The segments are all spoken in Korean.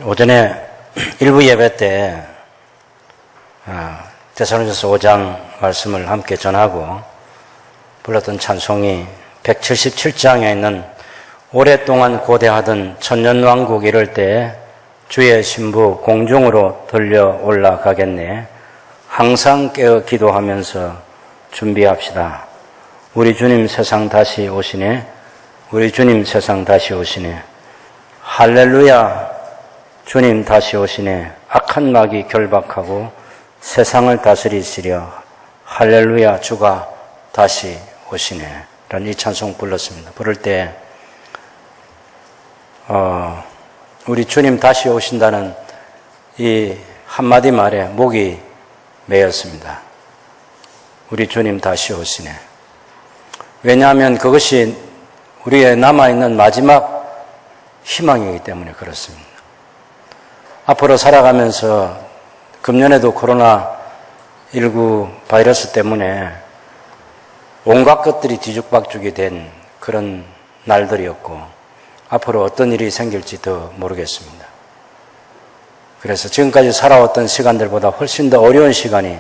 오전에 일부 예배 때 데살로니가서 5장 말씀을 함께 전하고 불렀던 찬송이 177장에 있는 오랫동안 고대하던 천년왕국 이럴 때 주의 신부 공중으로 들려 올라가겠네. 항상 깨어 기도하면서 준비합시다. 우리 주님 세상 다시 오시네. 우리 주님 세상 다시 오시네. 할렐루야. 주님 다시 오시네. 악한 마귀 결박하고 세상을 다스리시려. 할렐루야. 주가 다시 오시네. 라는 이 찬송 불렀습니다. 부를 때 우리 주님 다시 오신다는 이 한마디 말에 목이 메였습니다. 우리 주님 다시 오시네. 왜냐하면 그것이 우리의 남아있는 마지막 희망이기 때문에 그렇습니다. 앞으로 살아가면서 금년에도 코로나19 바이러스 때문에 온갖 것들이 뒤죽박죽이 된 그런 날들이었고 앞으로 어떤 일이 생길지 더 모르겠습니다. 그래서 지금까지 살아왔던 시간들보다 훨씬 더 어려운 시간이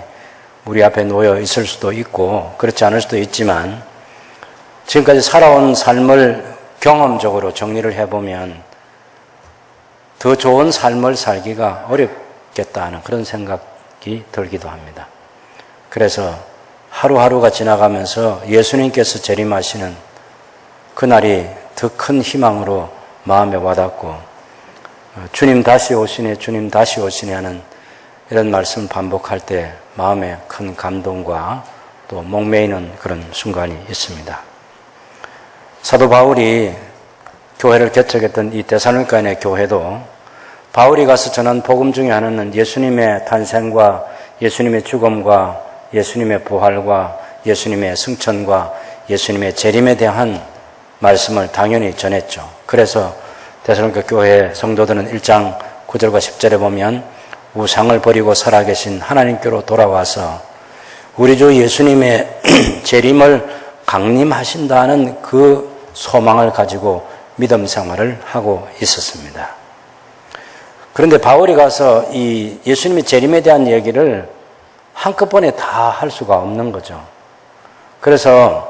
우리 앞에 놓여 있을 수도 있고 그렇지 않을 수도 있지만 지금까지 살아온 삶을 경험적으로 정리를 해보면 더 좋은 삶을 살기가 어렵겠다는 그런 생각이 들기도 합니다. 그래서 하루하루가 지나가면서 예수님께서 재림하시는 그날이 더 큰 희망으로 마음에 와닿고 주님 다시 오시네 주님 다시 오시네 하는 이런 말씀을 반복할 때 마음에 큰 감동과 또 목매이는 그런 순간이 있습니다. 사도 바울이 교회를 개척했던 이 데살로니가의 교회도 바울이 가서 전한 복음 중에 하나는 예수님의 탄생과 예수님의 죽음과 예수님의 부활과 예수님의 승천과 예수님의 재림에 대한 말씀을 당연히 전했죠. 그래서 데살로니가 교회 성도들은 1장 9절과 10절에 보면 우상을 버리고 살아계신 하나님께로 돌아와서 우리 주 예수님의 재림을 강림하신다는 그 소망을 가지고 믿음 생활을 하고 있었습니다. 그런데 바울이 가서 이 예수님의 재림에 대한 얘기를 한꺼번에 다 할 수가 없는 거죠. 그래서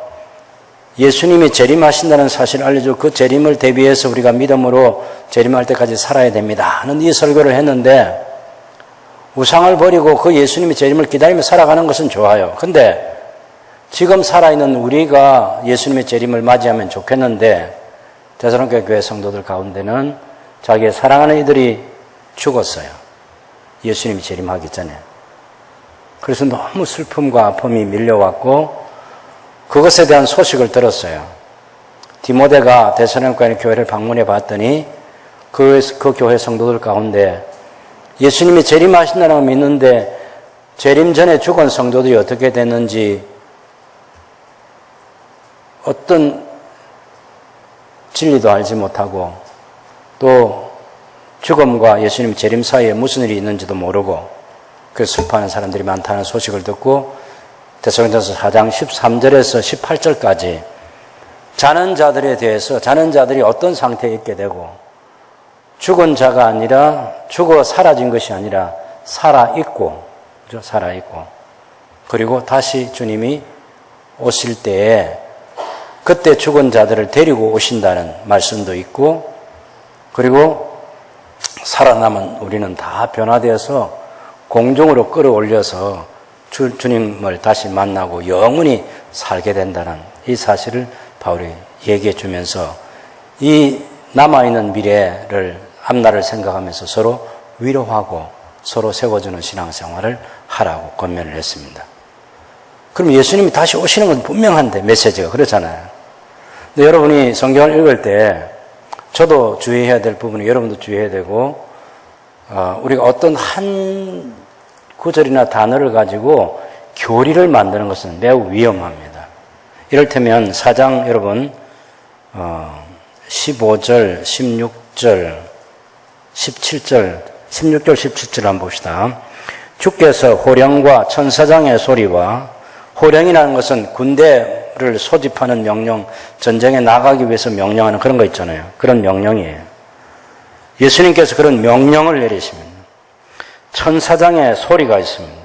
예수님이 재림하신다는 사실을 알려주고 그 재림을 대비해서 우리가 믿음으로 재림할 때까지 살아야 됩니다 하는 이 설교를 했는데 우상을 버리고 그 예수님의 재림을 기다리며 살아가는 것은 좋아요. 근데 지금 살아있는 우리가 예수님의 재림을 맞이하면 좋겠는데 데살로니가 교회 성도들 가운데는 자기의 사랑하는 이들이 죽었어요. 예수님이 재림하기 전에. 그래서 너무 슬픔과 아픔이 밀려왔고 그것에 대한 소식을 들었어요. 디모데가 데살로니가 교회를 방문해 봤더니 그 교회 성도들 가운데 예수님이 재림하신다는 걸 믿는데 재림 전에 죽은 성도들이 어떻게 됐는지 어떤 진리도 알지 못하고 또 죽음과 예수님 재림 사이에 무슨 일이 있는지도 모르고 그래서 슬퍼하는 사람들이 많다는 소식을 듣고 데살로니가서 4장 13절에서 18절까지 자는 자들에 대해서 자는 자들이 어떤 상태에 있게 되고 죽은 자가 아니라 죽어 사라진 것이 아니라 살아있고 그리고 다시 주님이 오실 때에 그때 죽은 자들을 데리고 오신다는 말씀도 있고 그리고 살아남은 우리는 다 변화되어서 공중으로 끌어올려서 주님을 다시 만나고 영원히 살게 된다는 이 사실을 바울이 얘기해 주면서 이 남아있는 미래를 앞날을 생각하면서 서로 위로하고 서로 세워주는 신앙생활을 하라고 권면을 했습니다. 그럼 예수님이 다시 오시는 건 분명한데 메시지가 그렇잖아요. 근데 여러분이 성경을 읽을 때 저도 주의해야 될 부분이 여러분도 주의해야 되고 우리가 어떤 한 구절이나 단어를 가지고 교리를 만드는 것은 매우 위험합니다. 이를테면 4장 여러분 15절, 16절, 17절, 16절, 17절 한번 봅시다. 주께서 호령과 천사장의 소리와 호령이라는 것은 군대를 소집하는 명령, 전쟁에 나가기 위해서 명령하는 그런 거 있잖아요. 그런 명령이에요. 예수님께서 그런 명령을 내리십니다. 천사장의 소리가 있습니다.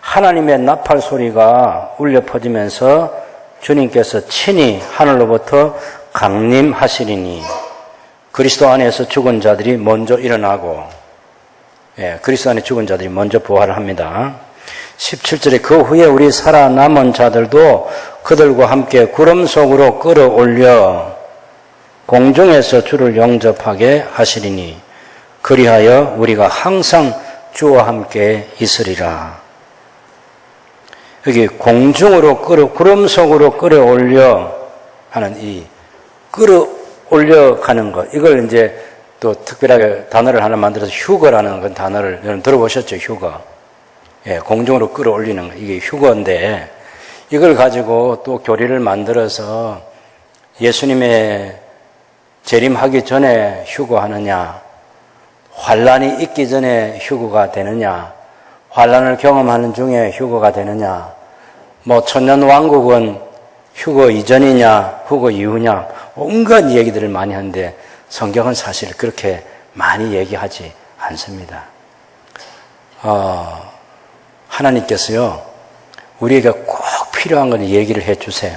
하나님의 나팔 소리가 울려 퍼지면서 주님께서 친히 하늘로부터 강림하시리니 그리스도 안에서 죽은 자들이 먼저 일어나고, 그리스도 안에 죽은 자들이 먼저 부활을 합니다. 17절에 그 후에 우리 살아남은 자들도 그들과 함께 구름 속으로 끌어올려 공중에서 주를 영접하게 하시리니 그리하여 우리가 항상 주와 함께 있으리라. 여기 공중으로 구름 속으로 끌어올려 하는 이 끌어올려 가는 것, 이걸 이제 또 특별하게 단어를 하나 만들어서 휴거라는 그 단어를 여러분 들어보셨죠? 휴거. 공중으로 끌어올리는 거, 이게 휴거인데 이걸 가지고 또 교리를 만들어서 예수님의 재림하기 전에 휴거하느냐, 환란이 있기 전에 휴거가 되느냐, 환란을 경험하는 중에 휴거가 되느냐, 천년왕국은 휴거 이전이냐 휴거 이후냐, 온갖 얘기들을 많이 하는데 성경은 사실 그렇게 많이 얘기하지 않습니다. 하나님께서요, 우리에게 꼭 필요한 건 얘기를 해주세요.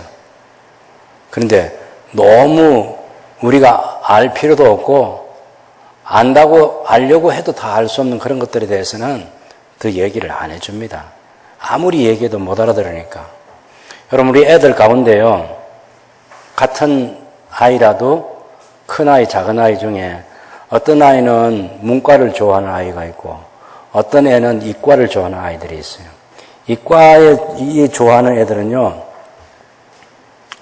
그런데 너무 우리가 알 필요도 없고 안다고 알려고 해도 다 알 수 없는 그런 것들에 대해서는 더 얘기를 안 해줍니다. 아무리 얘기해도 못 알아들으니까. 여러분, 우리 애들 가운데요, 같은 아이라도 큰 아이, 작은 아이 중에 어떤 아이는 문과를 좋아하는 아이가 있고 어떤 애는 이과를 좋아하는 아이들이 있어요. 이과에 좋아하는 애들은요,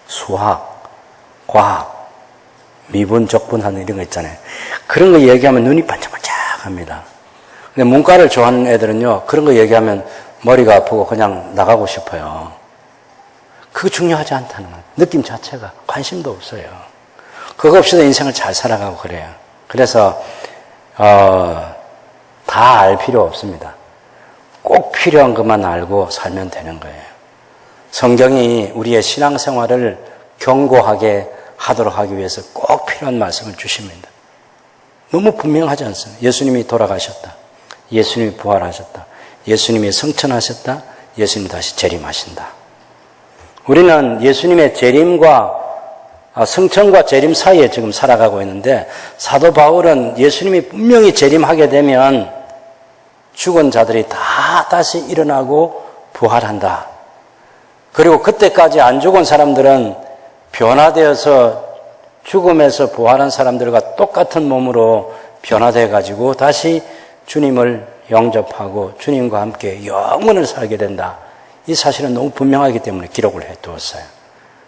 수학, 과학, 미분, 적분하는 이런 거 있잖아요. 그런 거 얘기하면 눈이 반짝반짝합니다. 근데 문과를 좋아하는 애들은요, 그런 거 얘기하면 머리가 아프고 그냥 나가고 싶어요. 그거 중요하지 않다는 거예요. 느낌 자체가 관심도 없어요. 그거 없이도 인생을 잘 살아가고 그래요. 그래서 다 알 필요 없습니다. 꼭 필요한 것만 알고 살면 되는 거예요. 성경이 우리의 신앙생활을 견고하게 하도록 하기 위해서 꼭 필요한 말씀을 주십니다. 너무 분명하지 않습니까? 예수님이 돌아가셨다. 예수님이 부활하셨다. 예수님이 성천하셨다. 예수님이 다시 재림하신다. 우리는 예수님의 재림과 성천과 재림 사이에 지금 살아가고 있는데, 사도 바울은 예수님이 분명히 재림하게 되면 죽은 자들이 다 다시 일어나고 부활한다. 그리고 그때까지 안 죽은 사람들은 변화되어서 죽음에서 부활한 사람들과 똑같은 몸으로 변화되어 가지고 다시 주님을 영접하고 주님과 함께 영원을 살게 된다. 이 사실은 너무 분명하기 때문에 기록을 해두었어요.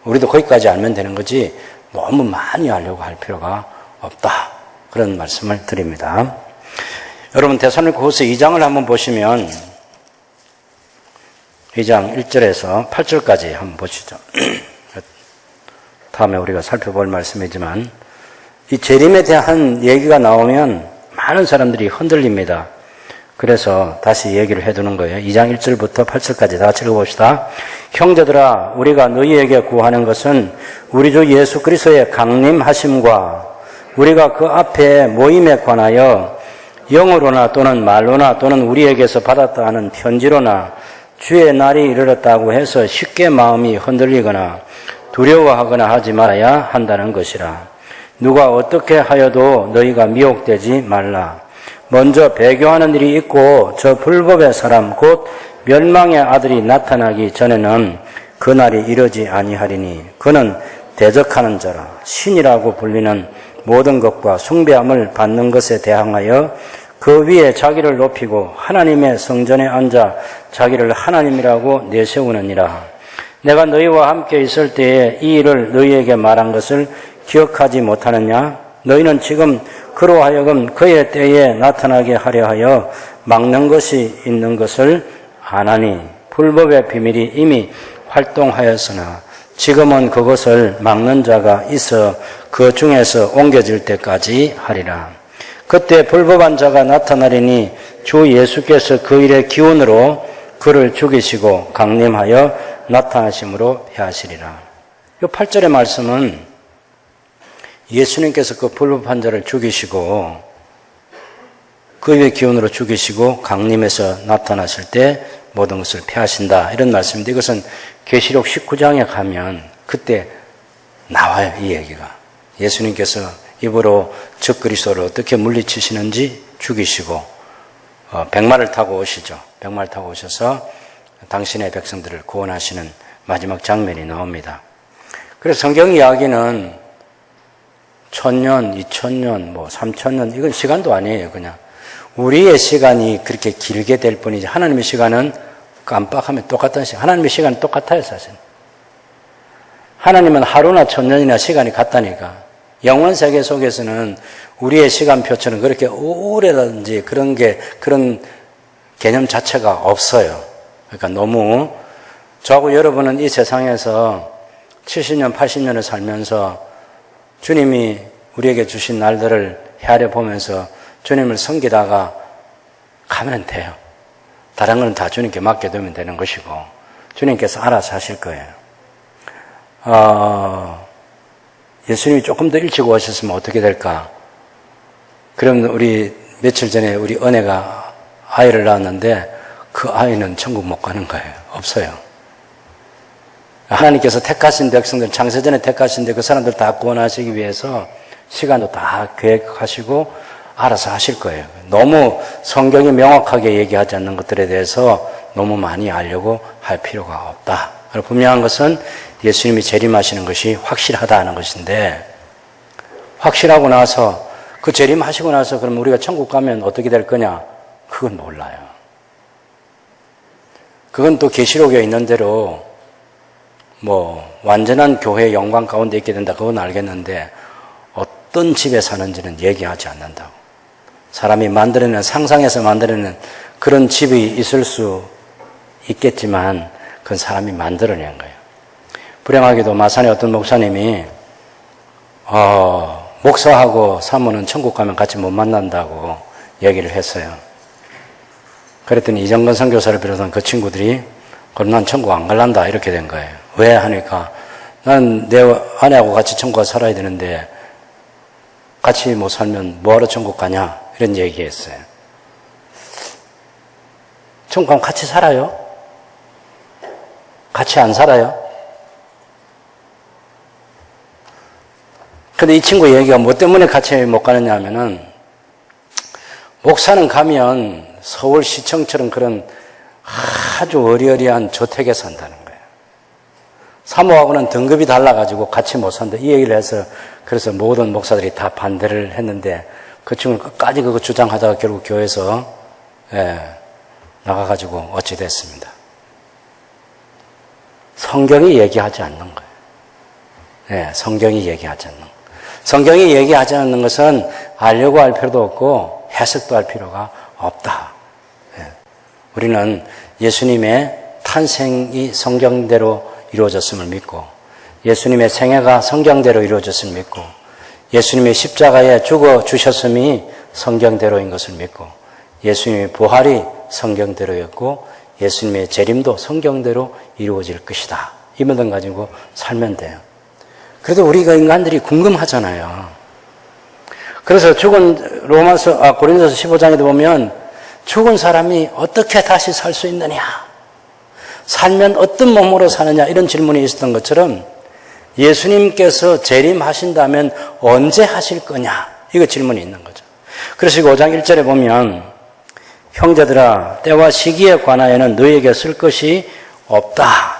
우리도 거기까지 알면 되는 거지 너무 많이 알려고 할 필요가 없다. 그런 말씀을 드립니다. 여러분, 데살로니가후서 2장을 한번 보시면 2장 1절에서 8절까지 한번 보시죠. 다음에 우리가 살펴볼 말씀이지만 이 재림에 대한 얘기가 나오면 많은 사람들이 흔들립니다. 그래서 다시 얘기를 해두는 거예요. 2장 1절부터 8절까지 다 같이 읽어봅시다. 형제들아, 우리가 너희에게 구하는 것은 우리 주 예수 그리스도의 강림하심과 우리가 그 앞에 모임에 관하여 영어로나 또는 말로나 또는 우리에게서 받았다 하는 편지로나 주의 날이 이르렀다고 해서 쉽게 마음이 흔들리거나 두려워하거나 하지 말아야 한다는 것이라. 누가 어떻게 하여도 너희가 미혹되지 말라. 먼저 배교하는 일이 있고 저 불법의 사람 곧 멸망의 아들이 나타나기 전에는 그날이 이르지 아니하리니 그는 대적하는 자라. 신이라고 불리는 모든 것과 숭배함을 받는 것에 대항하여 그 위에 자기를 높이고 하나님의 성전에 앉아 자기를 하나님이라고 내세우느니라. 내가 너희와 함께 있을 때에 이 일을 너희에게 말한 것을 기억하지 못하느냐? 너희는 지금 그로 하여금 그의 때에 나타나게 하려 하여 막는 것이 있는 것을 아나니 불법의 비밀이 이미 활동하였으나 지금은 그것을 막는 자가 있어 그 중에서 옮겨질 때까지 하리라. 그때 불법한 자가 나타나리니 주 예수께서 그 일의 기운으로 그를 죽이시고 강림하여 나타나심으로 해하시리라. 이 8절의 말씀은 예수님께서 그 불법한 자를 죽이시고 그 위에 기운으로 죽이시고 강림해서 나타나실 때 모든 것을 폐하신다. 이런 말씀인데 이것은 계시록 19장에 가면 그때 나와요. 이 얘기가. 예수님께서 입으로 적그리스도를 어떻게 물리치시는지 죽이시고 백마를 타고 오시죠. 백마를 타고 오셔서 당신의 백성들을 구원하시는 마지막 장면이 나옵니다. 그래서 성경 이야기는 1000년, 2000년, 3000년 이건 시간도 아니에요. 그냥 우리의 시간이 그렇게 길게 될 뿐이지 하나님의 시간은 깜빡하면 똑같다는 시간. 하나님의 시간은 똑같아요, 사실. 하나님은 하루나 1000년이나 시간이 같다니까. 영원 세계 속에서는 우리의 시간표처럼 그렇게 오래라든지 그런 개념 자체가 없어요. 그러니까 너무 저하고 여러분은 이 세상에서 70년, 80년을 살면서 주님이 우리에게 주신 날들을 헤아려 보면서 주님을 섬기다가 가면 돼요. 다른 건 다 주님께 맡겨두면 되는 것이고 주님께서 알아서 하실 거예요. 예수님이 조금 더 일찍 오셨으면 어떻게 될까? 그럼 우리 며칠 전에 우리 은혜가 아이를 낳았는데 그 아이는 천국 못 가는 거예요. 없어요. 하나님께서 택하신 백성들, 창세전에 택하신데 그 사람들 다 구원하시기 위해서 시간도 다 계획하시고 알아서 하실 거예요. 너무 성경이 명확하게 얘기하지 않는 것들에 대해서 너무 많이 알려고 할 필요가 없다. 분명한 것은 예수님이 재림하시는 것이 확실하다는 것인데 확실하고 나서 그 재림하시고 나서 그럼 우리가 천국 가면 어떻게 될 거냐? 그건 몰라요. 그건 또 계시록에 있는 대로 완전한 교회의 영광 가운데 있게 된다. 그건 알겠는데 어떤 집에 사는지는 얘기하지 않는다고. 사람이 만들어낸 상상해서 만들어낸 그런 집이 있을 수 있겠지만 그건 사람이 만들어낸 거예요. 불행하게도 마산의 어떤 목사님이 목사하고 사모는 천국 가면 같이 못 만난다고 얘기를 했어요. 그랬더니 이정건 선교사를 비롯한 그 친구들이 그럼 난 천국 안 갈란다 이렇게 된 거예요. 왜 하니까 난 내 아내하고 같이 천국 가서 살아야 되는데 같이 못 살면 뭐하러 천국 가냐 이런 얘기했어요. 천국 가면 같이 살아요? 같이 안 살아요? 근데 이 친구 얘기가 뭐 때문에 같이 못 가느냐 하면은 목사는 가면 서울시청처럼 그런 아주 어리어리한 저택에 산다는 거예요. 사모하고는 등급이 달라가지고 같이 못 산다. 이 얘기를 해서 그래서 모든 목사들이 다 반대를 했는데 그 친구는 끝까지 그거 주장하다가 결국 교회에서 나가가지고 어찌 됐습니다. 성경이 얘기하지 않는 거예요. 성경이 얘기하지 않는 거예요. 성경이 얘기하지 않는 것은 알려고 할 필요도 없고 해석도 할 필요가 없다. 우리는 예수님의 탄생이 성경대로 이루어졌음을 믿고 예수님의 생애가 성경대로 이루어졌음을 믿고 예수님의 십자가에 죽어 주셨음이 성경대로인 것을 믿고 예수님의 부활이 성경대로였고 예수님의 재림도 성경대로 이루어질 것이다. 이 믿음 가지고 살면 돼요. 그래도 우리가 인간들이 궁금하잖아요. 그래서 죽은 고린도서 15장에도 보면 죽은 사람이 어떻게 다시 살 수 있느냐? 살면 어떤 몸으로 사느냐? 이런 질문이 있었던 것처럼 예수님께서 재림하신다면 언제 하실 거냐? 이거 질문이 있는 거죠. 그래서 5장 1절에 보면 형제들아 때와 시기에 관하여는 너희에게 쓸 것이 없다.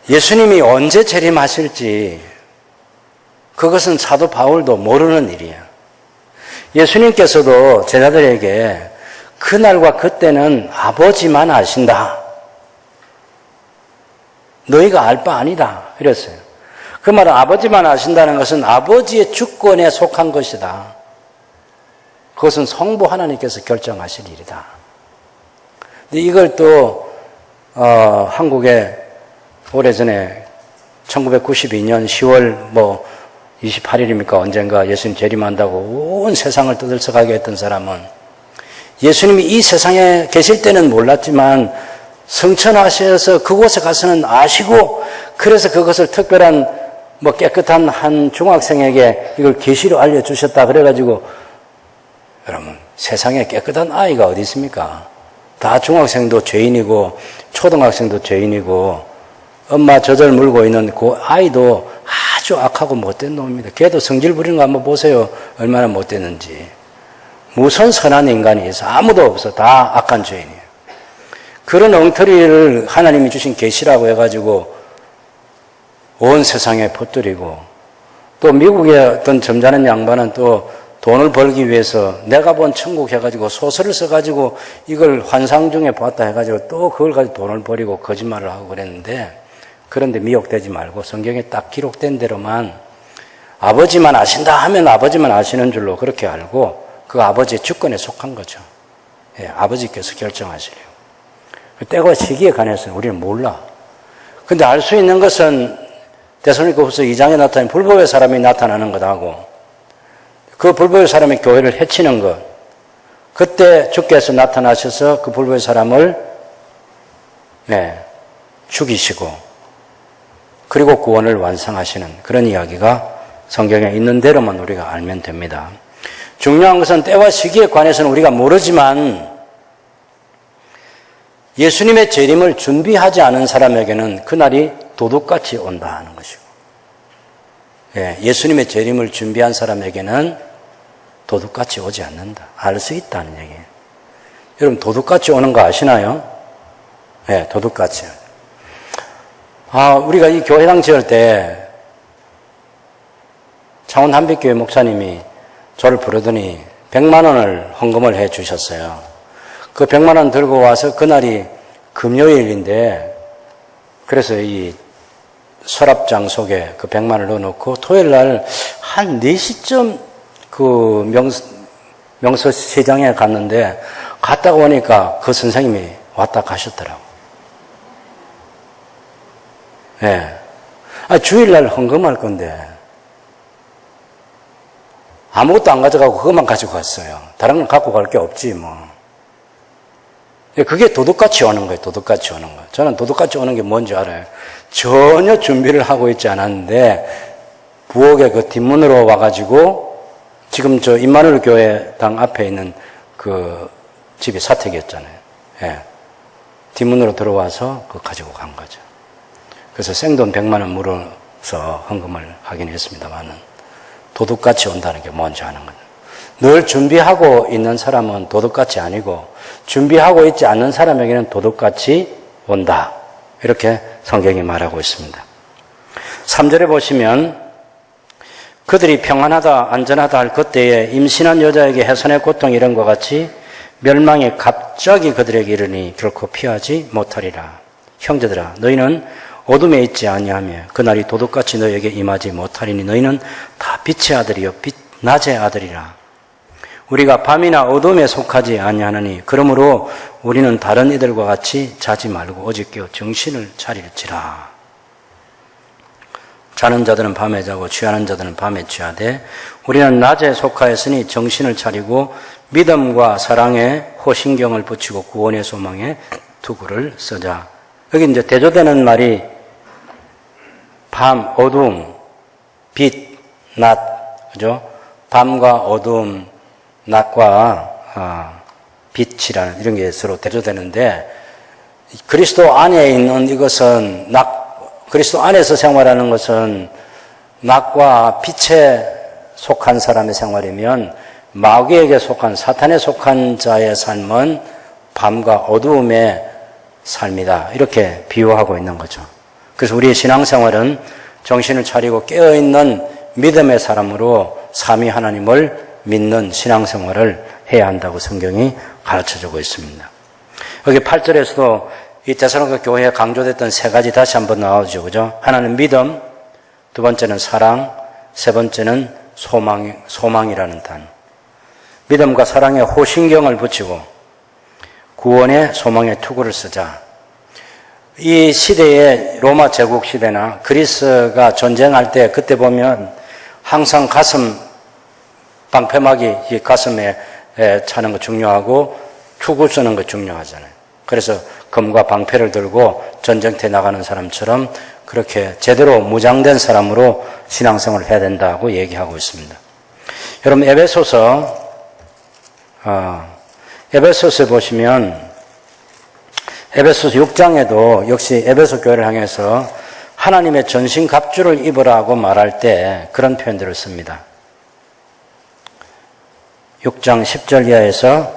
예수님이 언제 재림하실지 그것은 사도 바울도 모르는 일이에요. 예수님께서도 제자들에게 그날과 그때는 아버지만 아신다. 너희가 알 바 아니다. 이랬어요. 그 말은 아버지만 아신다는 것은 아버지의 주권에 속한 것이다. 그것은 성부 하나님께서 결정하실 일이다. 근데 이걸 또 한국에 오래전에 1992년 10월 28일입니까? 언젠가 예수님 재림한다고 온 세상을 떠들썩하게 했던 사람은 예수님이 이 세상에 계실 때는 몰랐지만 성천하셔서 그곳에 가서는 아시고 그래서 그것을 특별한 깨끗한 한 중학생에게 이걸 계시로 알려주셨다. 그래가지고 여러분, 세상에 깨끗한 아이가 어디 있습니까? 다 중학생도 죄인이고 초등학생도 죄인이고 엄마 젖을 물고 있는 그 아이도 아주 악하고 못된 놈입니다. 걔도 성질 부리는 거 한번 보세요. 얼마나 못됐는지. 무슨 선한 인간이 있어? 아무도 없어. 다 악한 죄인이에요. 그런 엉터리를 하나님이 주신 계시라고 해가지고 온 세상에 퍼뜨리고, 또 미국의 어떤 점잖은 양반은 또 돈을 벌기 위해서 내가 본 천국 해가지고 소설을 써가지고 이걸 환상 중에 보았다 해가지고 또 그걸 가지고 돈을 벌이고 거짓말을 하고 그랬는데, 그런데 미혹되지 말고 성경에 딱 기록된 대로만 아버지만 아신다 하면 아버지만 아시는 줄로 그렇게 알고 그 아버지의 주권에 속한 거죠. 예, 아버지께서 결정하시려고. 때와 시기에 관해서는 우리는 몰라. 근데 알 수 있는 것은 데살로니가후서 2장에 나타난 불법의 사람이 나타나는 것하고 그 불법의 사람이 교회를 해치는 것, 그때 주께서 나타나셔서 그 불법의 사람을 죽이시고 그리고 구원을 완성하시는 그런 이야기가 성경에 있는 대로만 우리가 알면 됩니다. 중요한 것은 때와 시기에 관해서는 우리가 모르지만 예수님의 재림을 준비하지 않은 사람에게는 그날이 도둑같이 온다 하는 것이고, 예수님의 재림을 준비한 사람에게는 도둑같이 오지 않는다. 알 수 있다는 얘기예요. 여러분, 도둑같이 오는 거 아시나요? 도둑같이. 우리가 이 교회당 지을 때 창원 한빛교회 목사님이 저를 부르더니 100만 원을 헌금을 해 주셨어요. 그 100만 원 들고 와서 그날이 금요일인데, 그래서 이 서랍장 속에 그 100만 원을 넣어놓고 토요일 날 한 4시쯤 그 명서 시장에 갔는데, 갔다가 오니까 그 선생님이 왔다 가셨더라고. 주일날 헌금할 건데 아무것도 안 가져가고 그것만 가지고 갔어요. 다른 건 갖고 갈 게 없지 뭐. 그게 도둑같이 오는 거예요. 도둑같이 오는 거. 저는 도둑같이 오는 게 뭔지 알아요. 전혀 준비를 하고 있지 않았는데 부엌의 그 뒷문으로 와가지고, 지금 저 임마누엘 교회당 앞에 있는 그 집이 사택이었잖아요. 뒷문으로 들어와서 그거 가지고 간 거죠. 그래서 생돈 100만 원 물어서 헌금을 하긴 했습니다만은, 도둑같이 온다는 게 뭔지 아는 거예요. 늘 준비하고 있는 사람은 도둑같이 아니고, 준비하고 있지 않는 사람에게는 도둑같이 온다. 이렇게 성경이 말하고 있습니다. 3절에 보시면 그들이 평안하다 안전하다 할 그때에 임신한 여자에게 해산의 고통 이런 것 같이 멸망이 갑자기 그들에게 이르니 결코 피하지 못하리라. 형제들아, 너희는 어둠에 있지 아니하며 그날이 도둑같이 너희에게 임하지 못하리니 너희는 다 빛의 아들이요 낮의 아들이라. 우리가 밤이나 어둠에 속하지 아니하느니 그러므로 우리는 다른 이들과 같이 자지 말고 오직 깨어 정신을 차릴지라. 자는 자들은 밤에 자고 취하는 자들은 밤에 취하되 우리는 낮에 속하였으니 정신을 차리고 믿음과 사랑에 호신경을 붙이고 구원의 소망에 투구를 쓰자. 여기 이제 대조되는 말이 밤, 어둠, 빛, 낮, 그죠? 밤과 어둠, 낮과 빛이라는 이런 게 서로 대조되는데, 그리스도 안에 있는 이것은 그리스도 안에서 생활하는 것은 낮과 빛에 속한 사람의 생활이면, 마귀에게 속한 사탄에 속한 자의 삶은 밤과 어두움의 삶이다. 이렇게 비유하고 있는 거죠. 그래서 우리의 신앙생활은 정신을 차리고 깨어있는 믿음의 사람으로 삼위 하나님을 믿는 신앙생활을 해야 한다고 성경이 가르쳐주고 있습니다. 여기 8절에서도 이 데살로니가 교회에 강조됐던 세 가지 다시 한번 나오죠. 그죠? 하나는 믿음, 두 번째는 사랑, 세 번째는 소망이라는 단어. 믿음과 사랑에 호신경을 붙이고 구원의 소망의 투구를 쓰자. 이 시대에 로마 제국 시대나 그리스가 전쟁할 때 그때 보면 항상 가슴 방패막이 이 가슴에 차는 거 중요하고 투구 쓰는 거 중요하잖아요. 그래서 검과 방패를 들고 전쟁터에 나가는 사람처럼 그렇게 제대로 무장된 사람으로 신앙생활을 해야 된다고 얘기하고 있습니다. 여러분, 에베소서 에베소서에 보시면 에베소서 6장에도 역시 에베소 교회를 향해서 하나님의 전신 갑주를 입으라고 말할 때 그런 표현들을 씁니다. 6장 10절 이하에서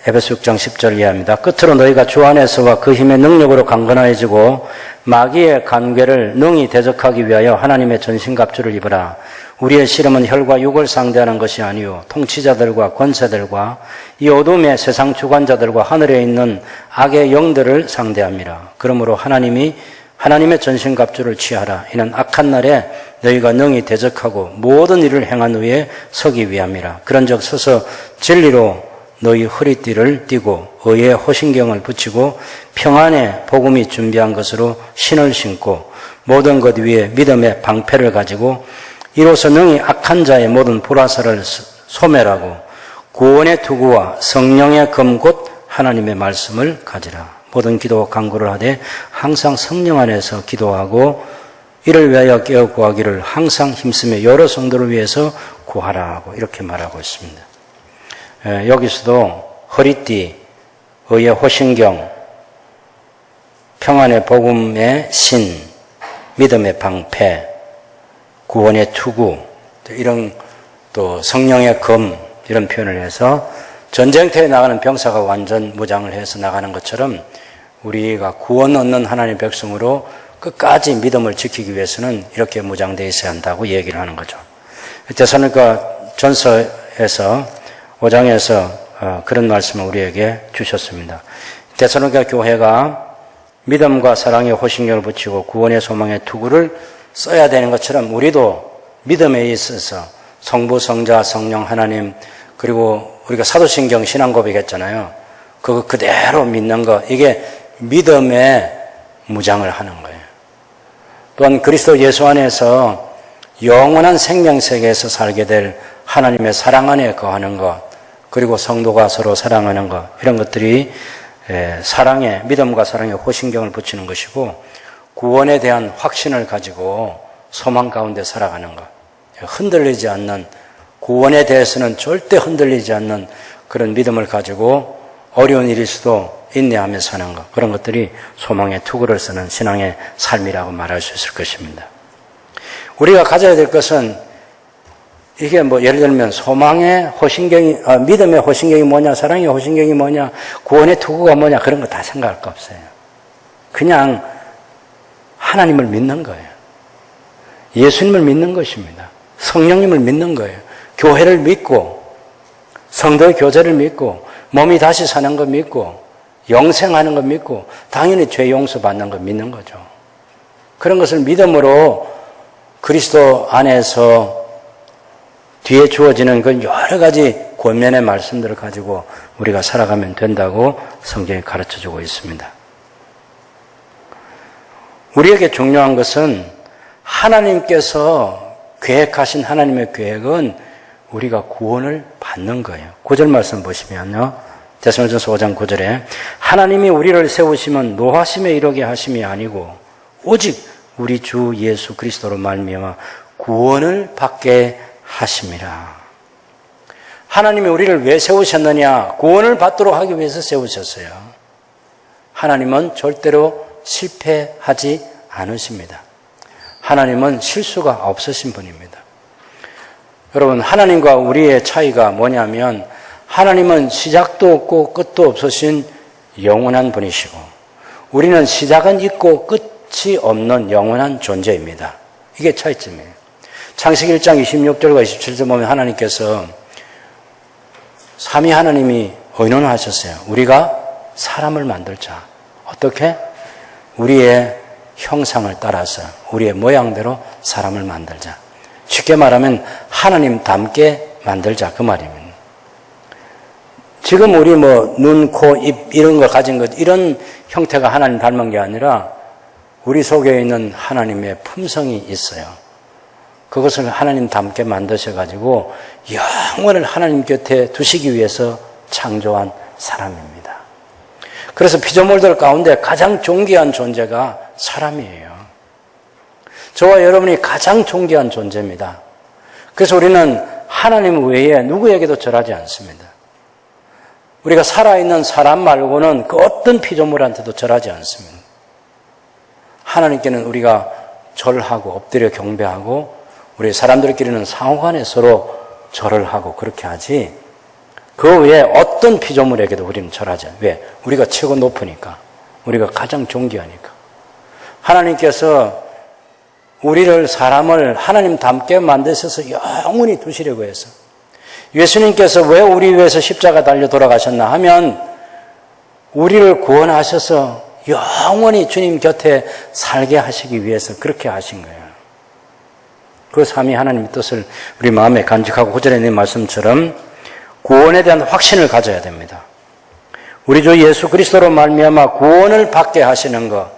에베소 6장 10절 이하입니다. 끝으로 너희가 주 안에서와 그 힘의 능력으로 강건해지고 마귀의 간궤를 능히 대적하기 위하여 하나님의 전신갑주를 입으라. 우리의 씨름은 혈과 육을 상대하는 것이 아니요 통치자들과 권세들과 이 어둠의 세상 주관자들과 하늘에 있는 악의 영들을 상대함이라. 그러므로 하나님의 전신갑주를 취하라. 이는 악한 날에 너희가 능히 대적하고 모든 일을 행한 후에 서기 위함이라. 그런즉 서서 진리로 너희 허리띠를 띠고 의의 호신경을 붙이고 평안의 복음이 준비한 것으로 신을 신고 모든 것 위에 믿음의 방패를 가지고 이로써 능히 악한 자의 모든 불화살을 소멸하고 구원의 투구와 성령의 검 곧 하나님의 말씀을 가지라. 모든 기도와 간구를 하되 항상 성령 안에서 기도하고 이를 위하여 깨어 구하기를 항상 힘쓰며 여러 성도를 위해서 구하라고 이렇게 말하고 있습니다. 여기서도 허리띠, 의의 호신경, 평안의 복음의 신, 믿음의 방패, 구원의 투구, 이런 또 성령의 검 이런 표현을 해서 전쟁터에 나가는 병사가 완전 무장을 해서 나가는 것처럼 우리가 구원 얻는 하나님의 백성으로 끝까지 믿음을 지키기 위해서는 이렇게 무장되어 있어야 한다고 얘기를 하는 거죠. 데살로니가 전서에서 5장에서 그런 말씀을 우리에게 주셨습니다. 데살로니가 교회가 믿음과 사랑의 호신경을 붙이고 구원의 소망의 투구를 써야 되는 것처럼 우리도 믿음에 있어서 성부, 성자, 성령, 하나님 그리고 우리가 사도신경 신앙고백 했잖아요. 그거 그대로 믿는 거 이게 믿음의 무장을 하는 거예요. 또한 그리스도 예수 안에서 영원한 생명 세계에서 살게 될 하나님의 사랑 안에 거하는 것 그리고 성도가 서로 사랑하는 것 이런 것들이 믿음과 사랑의 호신경을 붙이는 것이고 구원에 대한 확신을 가지고 소망 가운데 살아가는 것 흔들리지 않는 구원에 대해서는 절대 흔들리지 않는 그런 믿음을 가지고 어려운 일일 수도 인내하며 사는 것 그런 것들이 소망의 투구를 쓰는 신앙의 삶이라고 말할 수 있을 것입니다. 우리가 가져야 될 것은 이게 예를 들면 소망의 호신경이 믿음의 호신경이 뭐냐 사랑의 호신경이 뭐냐 구원의 투구가 뭐냐 그런 거 다 생각할 거 없어요. 그냥 하나님을 믿는 거예요. 예수님을 믿는 것입니다. 성령님을 믿는 거예요. 교회를 믿고 성도의 교제를 믿고 몸이 다시 사는 거 믿고 영생하는 거 믿고 당연히 죄 용서받는 거 믿는 거죠. 그런 것을 믿음으로 그리스도 안에서 뒤에 주어지는 그 여러 가지 권면의 말씀들을 가지고 우리가 살아가면 된다고 성경이 가르쳐주고 있습니다. 우리에게 중요한 것은 하나님께서 계획하신 하나님의 계획은 우리가 구원을 받는 거예요. 9절 말씀 보시면요. 데살로니가전서 5장 9절에 하나님이 우리를 세우시면 노하심에 이르게 하심이 아니고 오직 우리 주 예수 그리스도로 말미암아 구원을 받게 하심이라. 하나님이 우리를 왜 세우셨느냐? 구원을 받도록 하기 위해서 세우셨어요. 하나님은 절대로 실패하지 않으십니다. 하나님은 실수가 없으신 분입니다. 여러분, 하나님과 우리의 차이가 뭐냐면 하나님은 시작도 없고 끝도 없으신 영원한 분이시고 우리는 시작은 있고 끝이 없는 영원한 존재입니다. 이게 차이점이에요. 창세기 1장 26절과 27절 보면 하나님께서 삼위 하나님이 의논하셨어요. 우리가 사람을 만들자. 어떻게? 우리의 형상을 따라서 우리의 모양대로 사람을 만들자. 쉽게 말하면 하나님 닮게 만들자 그 말입니다. 지금 우리 눈, 코, 입 이런 걸 가진 것 이런 형태가 하나님 닮은 게 아니라 우리 속에 있는 하나님의 품성이 있어요. 그것을 하나님 닮게 만드셔가지고 영원을 하나님 곁에 두시기 위해서 창조한 사람입니다. 그래서 피조물들 가운데 가장 존귀한 존재가 사람이에요. 저와 여러분이 가장 존귀한 존재입니다. 그래서 우리는 하나님 외에 누구에게도 절하지 않습니다. 우리가 살아있는 사람 말고는 그 어떤 피조물한테도 절하지 않습니다. 하나님께는 우리가 절하고 엎드려 경배하고 우리 사람들끼리는 상호간에 서로 절을 하고 그렇게 하지 그 외에 어떤 피조물에게도 우리는 절하지 않아요. 왜? 우리가 최고 높으니까. 우리가 가장 존귀하니까. 하나님께서 우리를 사람을 하나님 닮게 만드셔서 영원히 두시려고 해서 예수님께서 왜 우리 위해서 십자가 달려 돌아가셨나 하면 우리를 구원하셔서 영원히 주님 곁에 살게 하시기 위해서 그렇게 하신 거예요. 그 삼위 하나님의 뜻을 우리 마음에 간직하고 구절에 있는 말씀처럼 구원에 대한 확신을 가져야 됩니다. 우리 주 예수 그리스도로 말미암아 구원을 받게 하시는 것,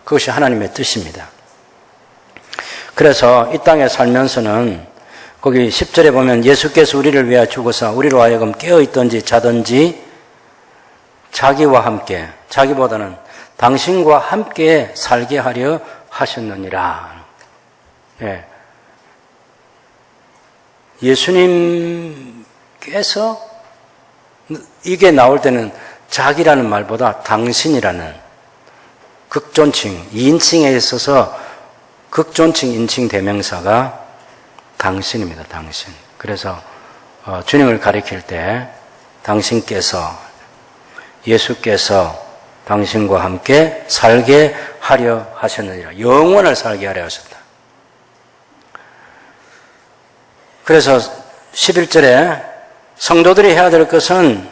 그것이 하나님의 뜻입니다. 그래서 이 땅에 살면서는 거기 10절에 보면 예수께서 우리를 위하여 죽으사 우리로 하여금 깨어있든지 자든지 자기와 함께, 자기보다는 당신과 함께 살게 하려 하셨느니라. 예. 예수님께서 이게 나올 때는 자기라는 말보다 당신이라는 극존칭, 2인칭에 있어서 극존칭, 인칭 대명사가 당신입니다. 당신. 그래서 주님을 가리킬 때 당신께서, 예수께서 당신과 함께 살게 하려 하셨느니라. 영원을 살게 하려 하셨다. 그래서 11절에 성도들이 해야 될 것은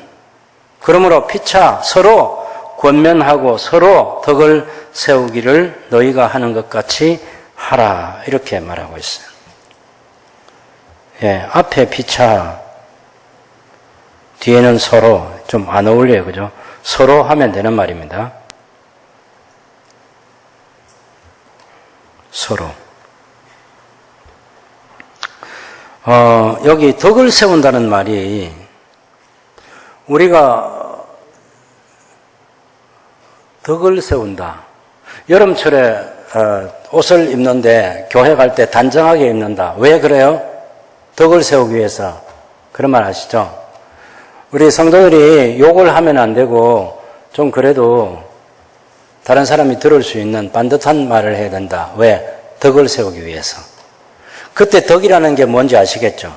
그러므로 피차 서로 권면하고 서로 덕을 세우기를 너희가 하는 것 같이 하라. 이렇게 말하고 있어요. 예, 앞에 피차, 뒤에는 서로, 좀 안 어울려요. 그죠? 서로 하면 되는 말입니다. 서로. 여기 덕을 세운다는 말이 우리가 덕을 세운다. 여름철에 옷을 입는데 교회 갈 때 단정하게 입는다. 왜 그래요? 덕을 세우기 위해서. 그런 말 아시죠? 우리 성도들이 욕을 하면 안 되고 좀 그래도 다른 사람이 들을 수 있는 반듯한 말을 해야 된다. 왜? 덕을 세우기 위해서. 그때 덕이라는 게 뭔지 아시겠죠?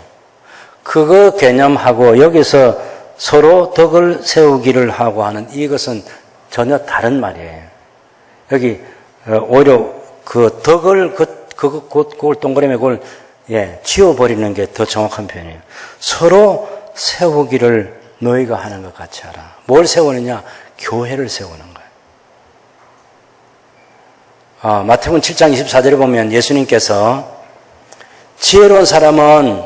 그거 개념하고 여기서 서로 덕을 세우기를 하고 하는 이것은 전혀 다른 말이에요. 여기 오히려 그 덕을 그걸 동그라미 그걸 지워버리는 게 더 정확한 표현이에요. 서로 세우기를 너희가 하는 것 같이 하라. 뭘 세우느냐? 교회를 세우는 거예요. 마태복음 7장 24절에 보면 예수님께서 지혜로운 사람은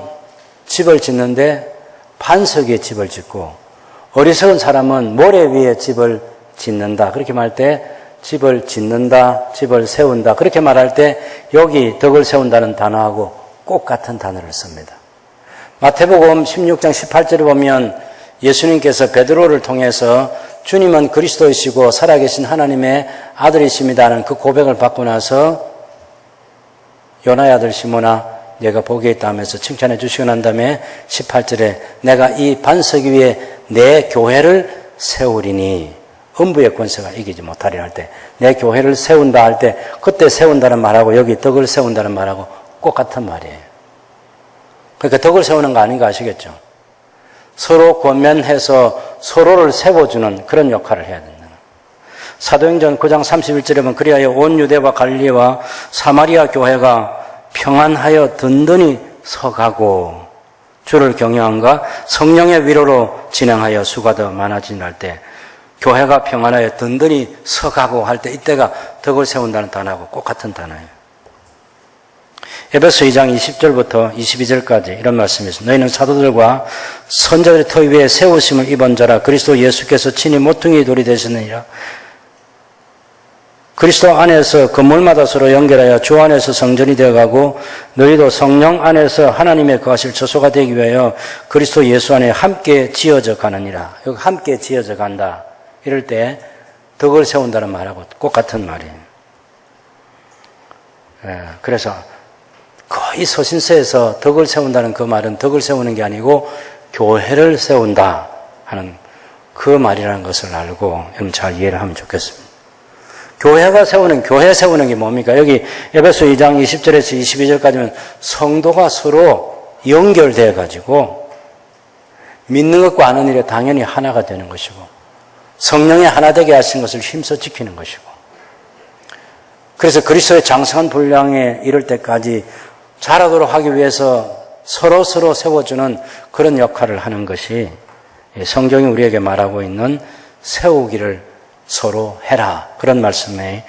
집을 짓는데 반석 위에 집을 짓고 어리석은 사람은 모래 위에 집을 짓는다. 그렇게 말할 때 집을 짓는다, 집을 세운다. 그렇게 말할 때 여기 덕을 세운다는 단어하고 꼭 같은 단어를 씁니다. 마태복음 16장 18절에 보면 예수님께서 베드로를 통해서 주님은 그리스도이시고 살아계신 하나님의 아들이십니다는 그 고백을 받고 나서 요나의 아들 시몬아 내가 복이 있다 하면서 칭찬해 주시고 난 다음에 18절에 내가 이 반석 위에 내 교회를 세우리니 음부의 권세가 이기지 못하리라 할 때 내 교회를 세운다 할 때 그때 세운다는 말하고 여기 덕을 세운다는 말하고 꼭 같은 말이에요. 그러니까 덕을 세우는 거 아닌가 아시겠죠? 서로 권면해서 서로를 세워주는 그런 역할을 해야 된다. 사도행전 9장 31절에 보면 그리하여 온 유대와 갈릴리와 사마리아 교회가 평안하여 든든히 서가고 주를 경외함과 성령의 위로로 진행하여 수가 더 많아지는 때 교회가 평안하여 든든히 서가고 할 때 이때가 덕을 세운다는 단어하고 꼭 같은 단어예요. 에베소 2장 20절부터 22절까지 이런 말씀이 있습니다. 너희는 사도들과 선자들의 터 위에 세우심을 입은 자라 그리스도 예수께서 친히 모퉁이 돌이 되셨느니라. 그리스도 안에서 건물마다 서로 연결하여 주 안에서 성전이 되어가고 너희도 성령 안에서 하나님의 거하실 처소가 되기 위하여 그리스도 예수 안에 함께 지어져 가느니라. 여기 함께 지어져 간다. 이럴 때 덕을 세운다는 말하고 꼭 같은 말이에요. 그래서 거의 서신서에서 덕을 세운다는 그 말은 덕을 세우는 게 아니고 교회를 세운다 하는 그 말이라는 것을 알고 여러분 잘 이해를 하면 좋겠습니다. 교회 세우는 게 뭡니까? 여기 에베소 2장 20절에서 22절까지는 성도가 서로 연결되어 가지고 믿는 것과 아는 일에 당연히 하나가 되는 것이고 성령의 하나 되게 하신 것을 힘써 지키는 것이고 그래서 그리스도의 장성한 분량에 이를 때까지 자라도록 하기 위해서 서로 세워주는 그런 역할을 하는 것이 성경이 우리에게 말하고 있는 세우기를 서로 해라. 그런 말씀에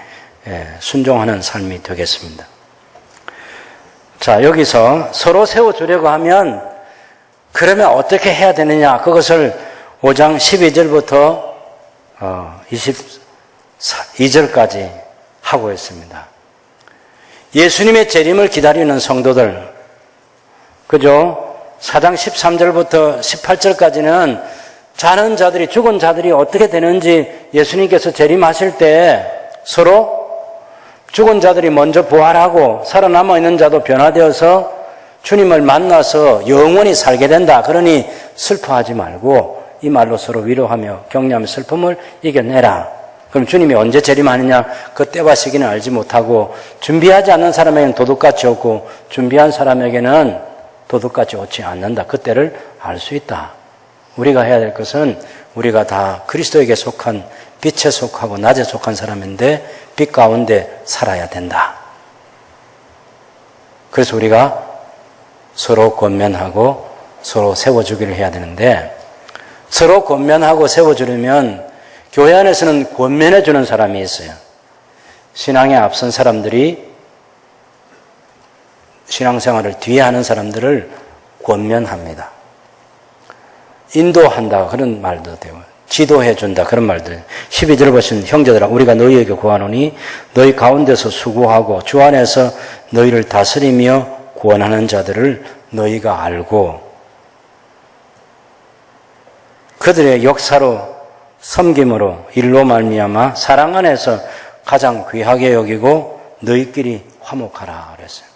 순종하는 삶이 되겠습니다. 자, 여기서 서로 세워주려고 하면 그러면 어떻게 해야 되느냐? 그것을 5장 12절부터 22절까지 하고 있습니다. 예수님의 재림을 기다리는 성도들, 그죠? 4장 13절부터 18절까지는 자는 자들이, 죽은 자들이 어떻게 되는지 예수님께서 재림하실 때 서로 죽은 자들이 먼저 부활하고 살아남아 있는 자도 변화되어서 주님을 만나서 영원히 살게 된다. 그러니 슬퍼하지 말고 이 말로 서로 위로하며 격려하며 슬픔을 이겨내라. 그럼 주님이 언제 재림하느냐? 그 때와 시기는 알지 못하고 준비하지 않는 사람에게는 도둑같이 없고 준비한 사람에게는 도둑같이 오지 않는다. 그 때를 알 수 있다. 우리가 해야 될 것은 우리가 다 그리스도에게 속한 빛에 속하고 낮에 속한 사람인데 빛 가운데 살아야 된다. 그래서 우리가 서로 권면하고 서로 세워주기를 해야 되는데 서로 권면하고 세워주려면 교회 안에서는 권면해주는 사람이 있어요. 신앙에 앞선 사람들이 신앙생활을 뒤에 하는 사람들을 권면합니다. 인도한다 그런 말도 되고 지도해준다 그런 말도 돼요. 12절 보시면 형제들아 우리가 너희에게 구하노니 너희 가운데서 수고하고 주 안에서 너희를 다스리며 구원하는 자들을 너희가 알고 그들의 역사로 섬김으로 일로 말미암아 사랑 안에서 가장 귀하게 여기고 너희끼리 화목하라 그랬어요.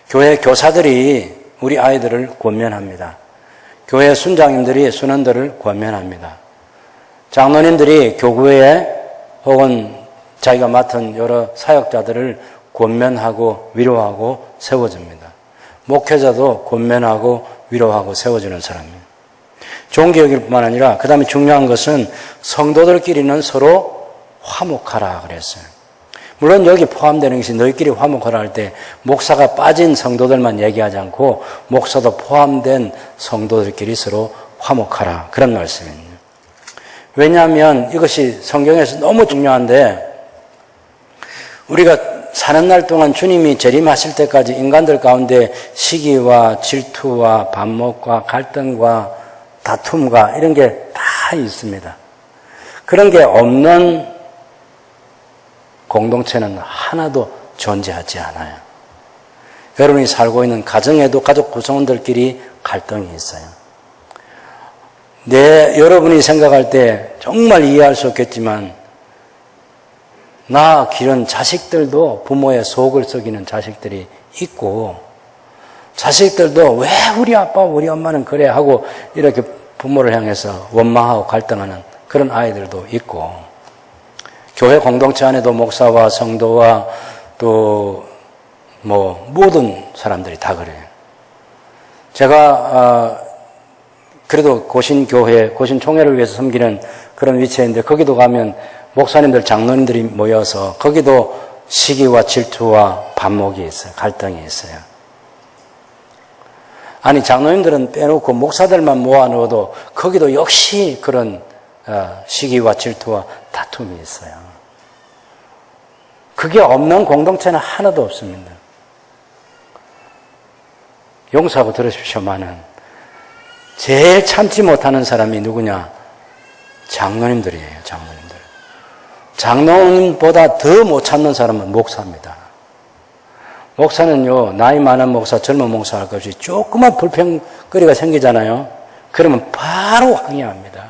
교회 교사들이 우리 아이들을 권면합니다. 교회 순장님들이 순원들을 권면합니다. 장로님들이 교구에 혹은 자기가 맡은 여러 사역자들을 권면하고 위로하고 세워줍니다. 목회자도 권면하고 위로하고 세워주는 사람입니다. 좋은 교육일 뿐만 아니라 그 다음에 중요한 것은 성도들끼리는 서로 화목하라 그랬어요. 물론 여기 포함되는 것이 너희끼리 화목하라 할 때 목사가 빠진 성도들만 얘기하지 않고 목사도 포함된 성도들끼리 서로 화목하라 그런 말씀입니다. 왜냐하면 이것이 성경에서 너무 중요한데 우리가 사는 날 동안 주님이 재림하실 때까지 인간들 가운데 시기와 질투와 반목과 갈등과 다툼과 이런 게 다 있습니다. 그런 게 없는 공동체는 하나도 존재하지 않아요. 여러분이 살고 있는 가정에도 가족 구성원들끼리 갈등이 있어요. 여러분이 생각할 때 정말 이해할 수 없겠지만 나 기른 자식들도 부모의 속을 썩이는 자식들이 있고 자식들도 왜 우리 아빠 우리 엄마는 그래 하고 이렇게 부모를 향해서 원망하고 갈등하는 그런 아이들도 있고 교회 공동체 안에도 목사와 성도와 또 모든 사람들이 다 그래요. 제가 그래도 고신교회, 고신총회를 위해서 섬기는 그런 위치인데 거기도 가면 목사님들, 장로님들이 모여서 거기도 시기와 질투와 반목이 있어요. 갈등이 있어요. 아니 장로님들은 빼놓고 목사들만 모아놓아도 거기도 역시 그런 시기와 질투와 다툼이 있어요. 그게 없는 공동체는 하나도 없습니다. 용서하고 들으십시오마는 제일 참지 못하는 사람이 누구냐? 장로님들이에요. 장로님들. 장로님보다 더 못 참는 사람은 목사입니다. 목사는요, 나이 많은 목사, 젊은 목사 할 것 없이 조그만 불평거리가 생기잖아요. 그러면 바로 항의합니다.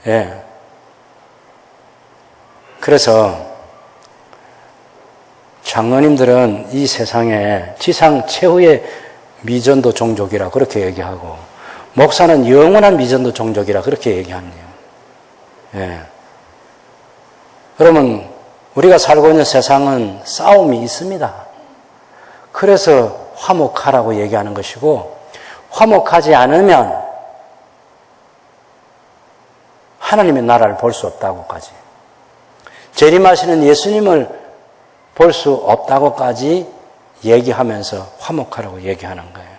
예. 그래서 장로님들은 이 세상에 지상 최후의 미전도 종족이라 그렇게 얘기하고 목사는 영원한 미전도 종족이라 그렇게 얘기합니다. 예. 그러면 우리가 살고 있는 세상은 싸움이 있습니다. 그래서 화목하라고 얘기하는 것이고, 화목하지 않으면 하나님의 나라를 볼 수 없다고까지, 재림하시는 예수님을 볼 수 없다고까지 얘기하면서 화목하라고 얘기하는 거예요.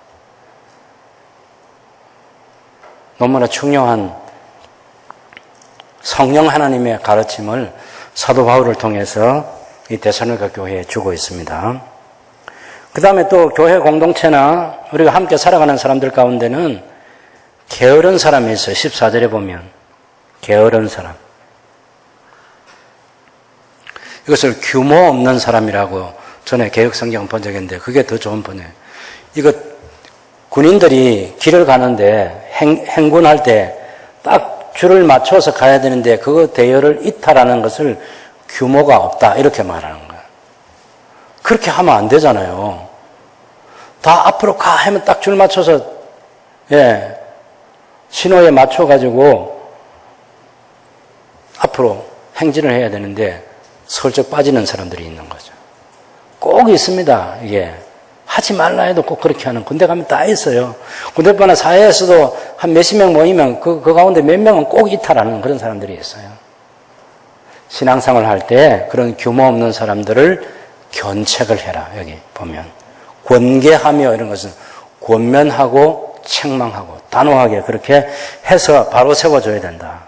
너무나 중요한 성령 하나님의 가르침을 사도 바울을 통해서 이 데살로니가 교회에 주고 있습니다. 그 다음에 또 교회 공동체나 우리가 함께 살아가는 사람들 가운데는 게으른 사람이 있어요. 14절에 보면 게으른 사람. 이것을 규모 없는 사람이라고 전에 개혁성경 본 적이 있는데 그게 더 좋은 번역이에요. 이거 군인들이 길을 가는데 행군할 때 딱 줄을 맞춰서 가야 되는데 그거 대열을 이탈하는 것을 규모가 없다 이렇게 말하는 거예요. 그렇게 하면 안 되잖아요. 다 앞으로 가 하면 딱 줄 맞춰서 신호에 맞춰가지고 앞으로 행진을 해야 되는데 슬쩍 빠지는 사람들이 있는 거죠. 꼭 있습니다. 이게 하지 말라 해도 꼭 그렇게 하는, 군대 가면 다 있어요. 군대뿐만 사회에서도 한 몇십 명 모이면 그 가운데 몇 명은 꼭 이탈하는 그런 사람들이 있어요. 신앙생활 할 때 그런 규모 없는 사람들을 견책을 해라. 여기 보면 권계하며 이런 것은 권면하고 책망하고 단호하게 그렇게 해서 바로 세워줘야 된다.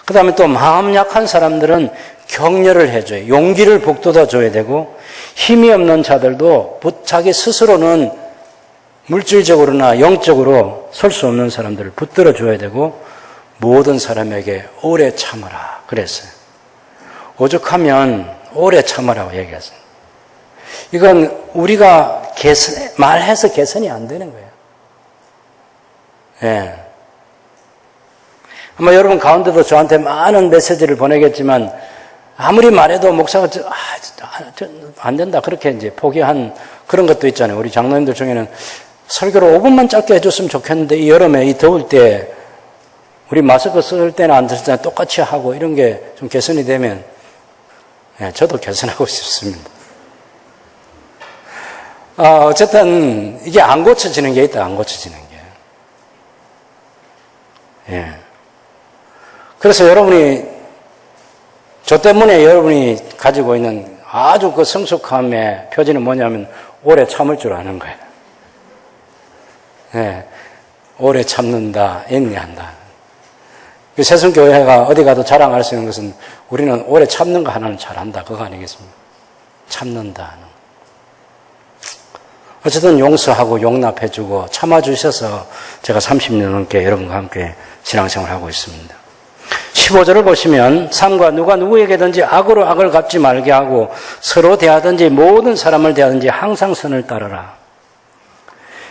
그 다음에 또 마음 약한 사람들은 격려를 해줘요. 용기를 북돋아줘야 되고, 힘이 없는 자들도 자기 스스로는 물질적으로나 영적으로 설 수 없는 사람들을 붙들어줘야 되고, 모든 사람에게 오래 참으라 그랬어요. 오죽하면 오래 참으라고 얘기했어요. 이건 우리가 말해서 개선이 안 되는 거예요. 예. 아마 여러분 가운데도 저한테 많은 메시지를 보내겠지만, 아무리 말해도 목사가 안 된다 그렇게 이제 포기한 그런 것도 있잖아요. 우리 장로님들 중에는 설교를 5분만 짧게 해줬으면 좋겠는데 이 여름에 이 더울 때 우리 마스크 쓸 때나 안 쓸 때나 똑같이 하고 이런 게 좀 개선이 되면 저도 개선하고 싶습니다. 어쨌든 이게 안 고쳐지는 게 있다. 안 고쳐지는 게. 그래서 여러분이 저 때문에 여러분이 가지고 있는 아주 그 성숙함의 표지는 뭐냐면 오래 참을 줄 아는 거예요. 오래 참는다, 인내한다. 새순교회가 어디 가도 자랑할 수 있는 것은 우리는 오래 참는 거 하나는 잘한다. 그거 아니겠습니까? 참는다. 어쨌든 용서하고 용납해주고 참아주셔서 제가 30년 넘게 여러분과 함께 신앙생활을 하고 있습니다. 15절을 보시면 삼가 누가 누구에게든지 악으로 악을 갚지 말게 하고 서로 대하든지 모든 사람을 대하든지 항상 선을 따르라.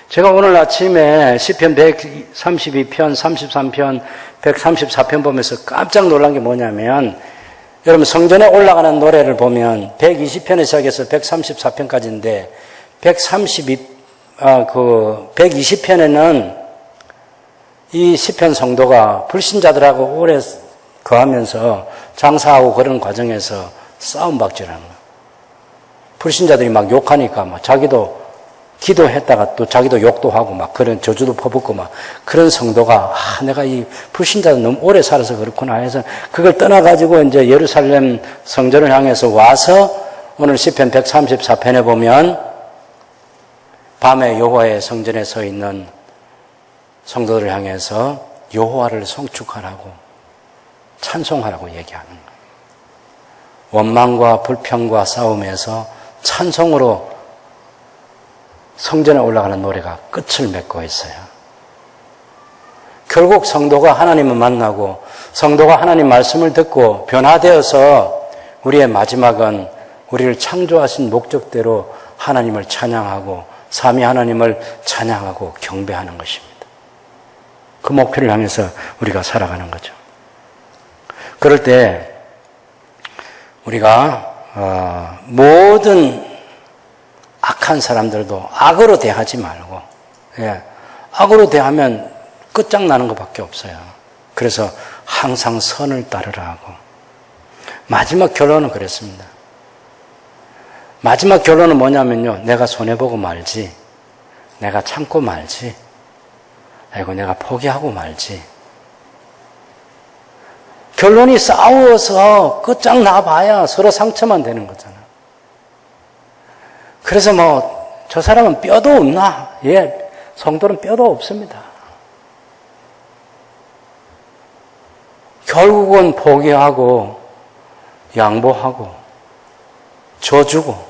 제가 오늘 아침에 시편 132편, 33편, 134편 보면서 깜짝 놀란 게 뭐냐면 여러분 성전에 올라가는 노래를 보면 120편에 시작해서 134편까지인데 120편에는 이 시편 성도가 불신자들하고 오래 거하면서 장사하고 그런 과정에서 싸움박질하는 거예요. 불신자들이 막 욕하니까 막 자기도 기도했다가 또 자기도 욕도 하고 막 그런 저주도 퍼붓고 막 그런 성도가 내가 이 불신자들 너무 오래 살아서 그렇구나 해서 그걸 떠나가지고 이제 예루살렘 성전을 향해서 와서 오늘 시편 134편에 보면 밤에 여호와의 성전에 서 있는 성도들을 향해서 여호와를 송축하라고 찬송하라고 얘기하는 거예요. 원망과 불평과 싸움에서 찬송으로 성전에 올라가는 노래가 끝을 맺고 있어요. 결국 성도가 하나님을 만나고 성도가 하나님 말씀을 듣고 변화되어서 우리의 마지막은 우리를 창조하신 목적대로 하나님을 찬양하고 삼위 하나님을 찬양하고 경배하는 것입니다. 그 목표를 향해서 우리가 살아가는 거죠. 그럴 때 우리가 모든 악한 사람들도 악으로 대하지 말고 악으로 대하면 끝장나는 것밖에 없어요. 그래서 항상 선을 따르라 하고 마지막 결론은 그랬습니다. 마지막 결론은 뭐냐면요. 내가 손해보고 말지, 내가 참고 말지, 아이고 내가 포기하고 말지. 결론이 싸워서 끝장나봐야 서로 상처만 되는 거잖아. 그래서 저 사람은 뼈도 없나? 예, 성도는 뼈도 없습니다. 결국은 포기하고 양보하고 져주고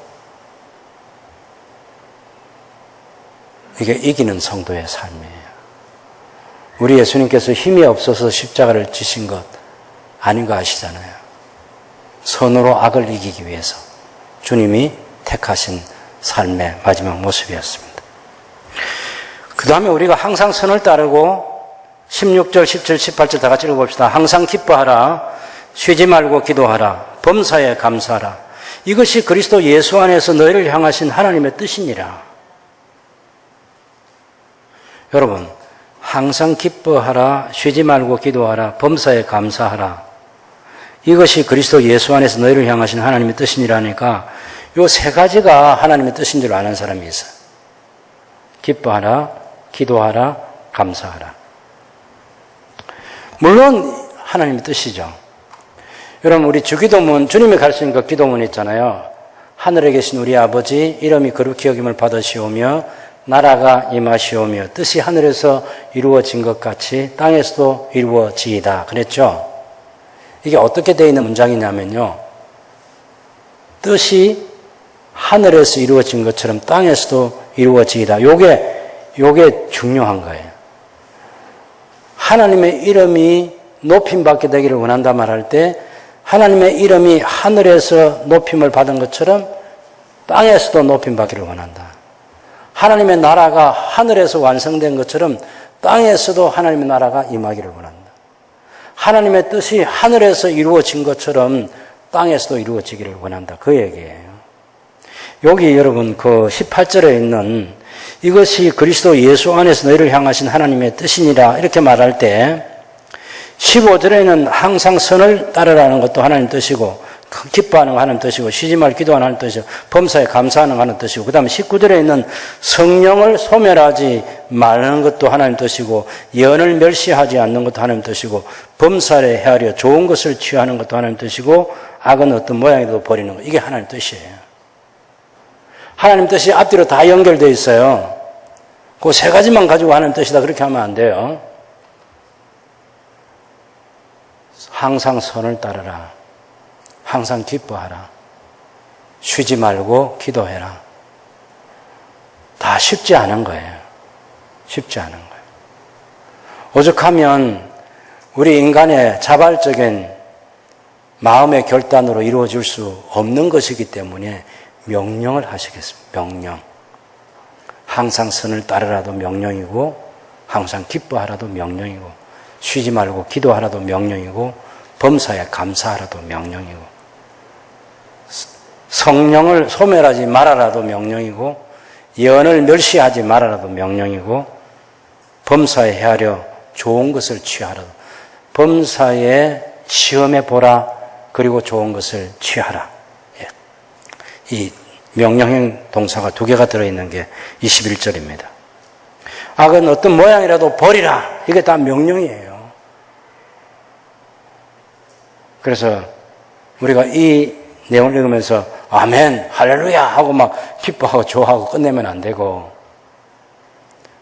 이게 이기는 성도의 삶이에요. 우리 예수님께서 힘이 없어서 십자가를 지신 것 아닌 거 아시잖아요. 선으로 악을 이기기 위해서 주님이 택하신 삶의 마지막 모습이었습니다. 그 다음에 우리가 항상 선을 따르고 16절, 17, 18절 다 같이 읽어봅시다. 항상 기뻐하라, 쉬지 말고 기도하라, 범사에 감사하라. 이것이 그리스도 예수 안에서 너희를 향하신 하나님의 뜻이니라. 여러분, 항상 기뻐하라, 쉬지 말고 기도하라, 범사에 감사하라. 이것이 그리스도 예수 안에서 너희를 향하신 하나님의 뜻이니라니까 요 세 가지가 하나님의 뜻인 줄 아는 사람이 있어요. 기뻐하라, 기도하라, 감사하라. 물론 하나님의 뜻이죠. 여러분, 우리 주기도문, 주님이 가르치는 그 기도문 있잖아요. 하늘에 계신 우리 아버지, 이름이 거룩히 여김을 받으시오며 나라가 임하시오며 뜻이 하늘에서 이루어진 것 같이 땅에서도 이루어지이다. 그랬죠? 이게 어떻게 되어 있는 문장이냐면요. 뜻이 하늘에서 이루어진 것처럼 땅에서도 이루어지이다. 요게 중요한 거예요. 하나님의 이름이 높임받게 되기를 원한다 말할 때 하나님의 이름이 하늘에서 높임을 받은 것처럼 땅에서도 높임받기를 원한다. 하나님의 나라가 하늘에서 완성된 것처럼 땅에서도 하나님의 나라가 임하기를 원한다. 하나님의 뜻이 하늘에서 이루어진 것처럼 땅에서도 이루어지기를 원한다. 그 얘기예요. 여기 여러분 그 18절에 있는 이것이 그리스도 예수 안에서 너희를 향하신 하나님의 뜻이니라 이렇게 말할 때 15절에는 항상 선을 따르라는 것도 하나님 뜻이고 기뻐하는 거 하나님 뜻이고 쉬지 말 기도하는 하나님 뜻이고 범사에 감사하는 거 하나님 뜻이고 그 다음에 19절에 있는 성령을 소멸하지 말는 것도 하나님 뜻이고 예언을 멸시하지 않는 것도 하나님 뜻이고 범사에 헤아려 좋은 것을 취하는 것도 하나님 뜻이고 악은 어떤 모양이라도 버리는 것 이게 하나님 뜻이에요. 하나님 뜻이 앞뒤로 다 연결되어 있어요. 그 세 가지만 가지고 하나님 뜻이다 그렇게 하면 안 돼요. 항상 선을 따르라. 항상 기뻐하라. 쉬지 말고 기도해라. 다 쉽지 않은 거예요. 쉽지 않은 거예요. 오죽하면 우리 인간의 자발적인 마음의 결단으로 이루어질 수 없는 것이기 때문에 명령을 하시겠습니다. 명령. 항상 선을 따르라도 명령이고 항상 기뻐하라도 명령이고 쉬지 말고 기도하라도 명령이고 범사에 감사하라도 명령이고 성령을 소멸하지 말아라도 명령이고 예언을 멸시하지 말아라도 명령이고 범사에 헤아려 좋은 것을 취하라도 범사에 시험해 보라 그리고 좋은 것을 취하라. 이 명령형 동사가 두 개가 들어있는 게 21절입니다. 악은 어떤 모양이라도 버리라. 이게 다 명령이에요. 그래서 우리가 이 내용을 읽으면서 아멘, 할렐루야 하고 막 기뻐하고 좋아하고 끝내면 안 되고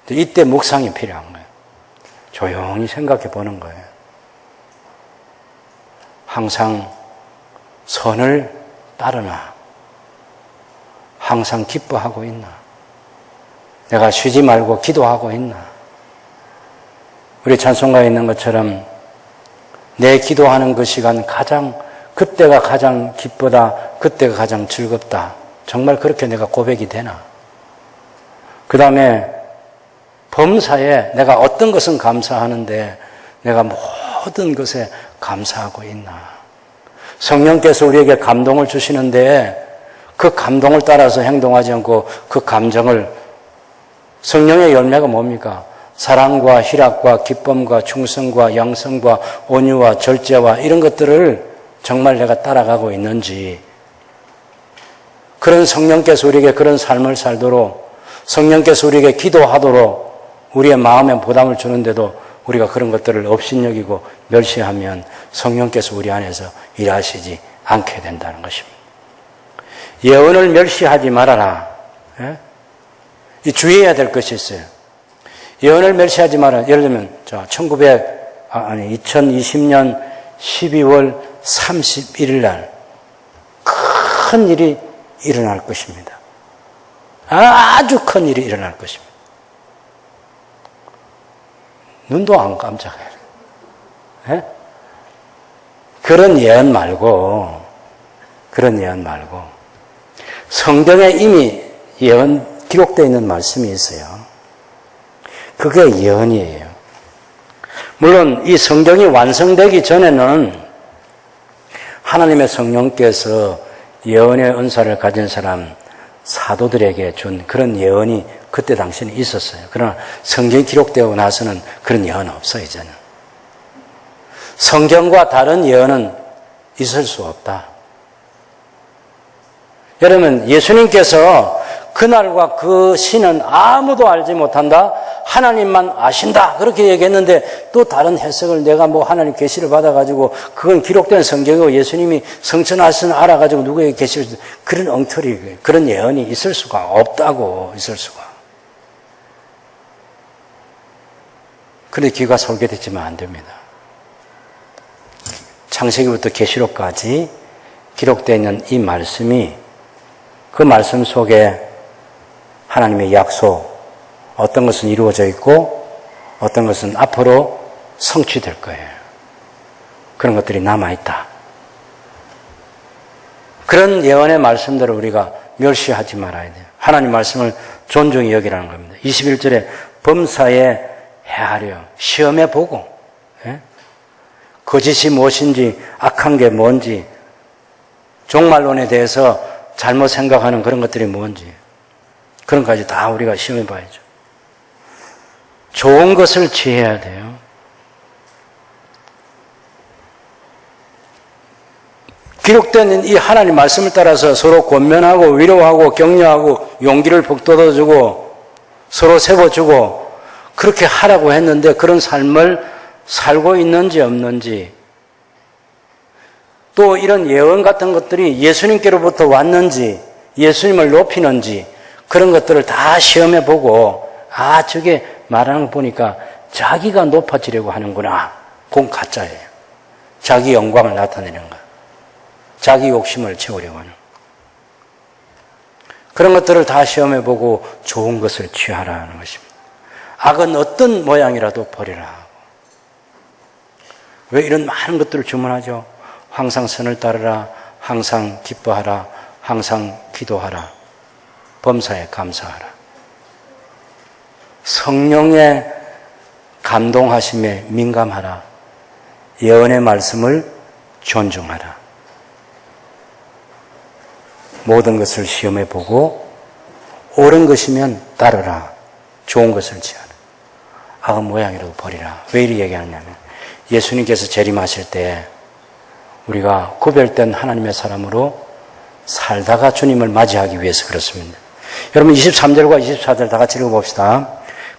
이때 묵상이 필요한 거예요. 조용히 생각해 보는 거예요. 항상 선을 따르나 항상 기뻐하고 있나? 내가 쉬지 말고 기도하고 있나? 우리 찬송가에 있는 것처럼 내 기도하는 그 시간 그때가 가장 기쁘다. 그때가 가장 즐겁다. 정말 그렇게 내가 고백이 되나? 그 다음에 범사에 내가 어떤 것은 감사하는데 내가 모든 것에 감사하고 있나? 성령께서 우리에게 감동을 주시는데 그 감동을 따라서 행동하지 않고 그 감정을 성령의 열매가 뭡니까? 사랑과 희락과 기쁨과 충성과 양성과 온유와 절제와 이런 것들을 정말 내가 따라가고 있는지, 그런 성령께서 우리에게 그런 삶을 살도록, 성령께서 우리에게 기도하도록 우리의 마음에 부담을 주는데도 우리가 그런 것들을 업신여기고 멸시하면 성령께서 우리 안에서 일하시지 않게 된다는 것입니다. 예언을 멸시하지 말아라. 예? 이 주의해야 될 것이 있어요. 예언을 멸시하지 말아라. 예를 들면 2020년 12월 31일 날 큰 일이 일어날 것입니다. 아주 큰 일이 일어날 것입니다. 눈도 안 깜짝해요. 예? 그런 예언 말고 성경에 이미 예언 기록되어 있는 말씀이 있어요. 그게 예언이에요. 물론 이 성경이 완성되기 전에는 하나님의 성령께서 예언의 은사를 가진 사람, 사도들에게 준 그런 예언이 그때 당시에는 있었어요. 그러나 성경이 기록되고 나서는 그런 예언은 없어요, 이제는. 성경과 다른 예언은 있을 수 없다. 여러분, 예수님께서 그날과 그 시는 아무도 알지 못한다. 하나님만 아신다. 그렇게 얘기했는데 또 다른 해석을 내가 하나님 계시를 받아가지고 그건 기록된 성경이고 예수님이 성천하신 알아가지고 누구에게 계시를 그런 엉터리, 그런 예언이 있을 수가 없다고, 있을 수가. 그런데 귀가 솔깃했지만 안 됩니다. 창세기부터 계시록까지 기록되어 있는 이 말씀이 그 말씀 속에 하나님의 약속, 어떤 것은 이루어져 있고 어떤 것은 앞으로 성취될 거예요. 그런 것들이 남아있다. 그런 예언의 말씀들을 우리가 멸시하지 말아야 돼요. 하나님 말씀을 존중히 여기라는 겁니다. 21절에 범사에 헤아려 시험해 보고, 예? 거짓이 무엇인지 악한 게 뭔지 종말론에 대해서 잘못 생각하는 그런 것들이 뭔지 그런 것까지 다 우리가 시험해 봐야죠. 좋은 것을 취해야 돼요. 기록된 이 하나님 말씀을 따라서 서로 권면하고 위로하고 격려하고 용기를 북돋아주고 서로 세워주고 그렇게 하라고 했는데 그런 삶을 살고 있는지 없는지, 또 이런 예언 같은 것들이 예수님께로부터 왔는지 예수님을 높이는지 그런 것들을 다 시험해 보고, 아, 저게 말하는 거 보니까 자기가 높아지려고 하는구나. 그건 가짜예요. 자기 영광을 나타내는 거, 자기 욕심을 채우려고 하는 거. 그런 것들을 다 시험해 보고 좋은 것을 취하라는 것입니다. 악은 어떤 모양이라도 버리라. 왜 이런 많은 것들을 주문하죠? 항상 선을 따르라, 항상 기뻐하라, 항상 기도하라, 범사에 감사하라. 성령의 감동하심에 민감하라. 예언의 말씀을 존중하라. 모든 것을 시험해 보고 옳은 것이면 따르라. 좋은 것을 취하라. 악은 모양이라도 버리라. 왜 이리 얘기하느냐면 예수님께서 재림하실 때 우리가 구별된 하나님의 사람으로 살다가 주님을 맞이하기 위해서 그렇습니다. 여러분 23절과 24절 다 같이 읽어봅시다.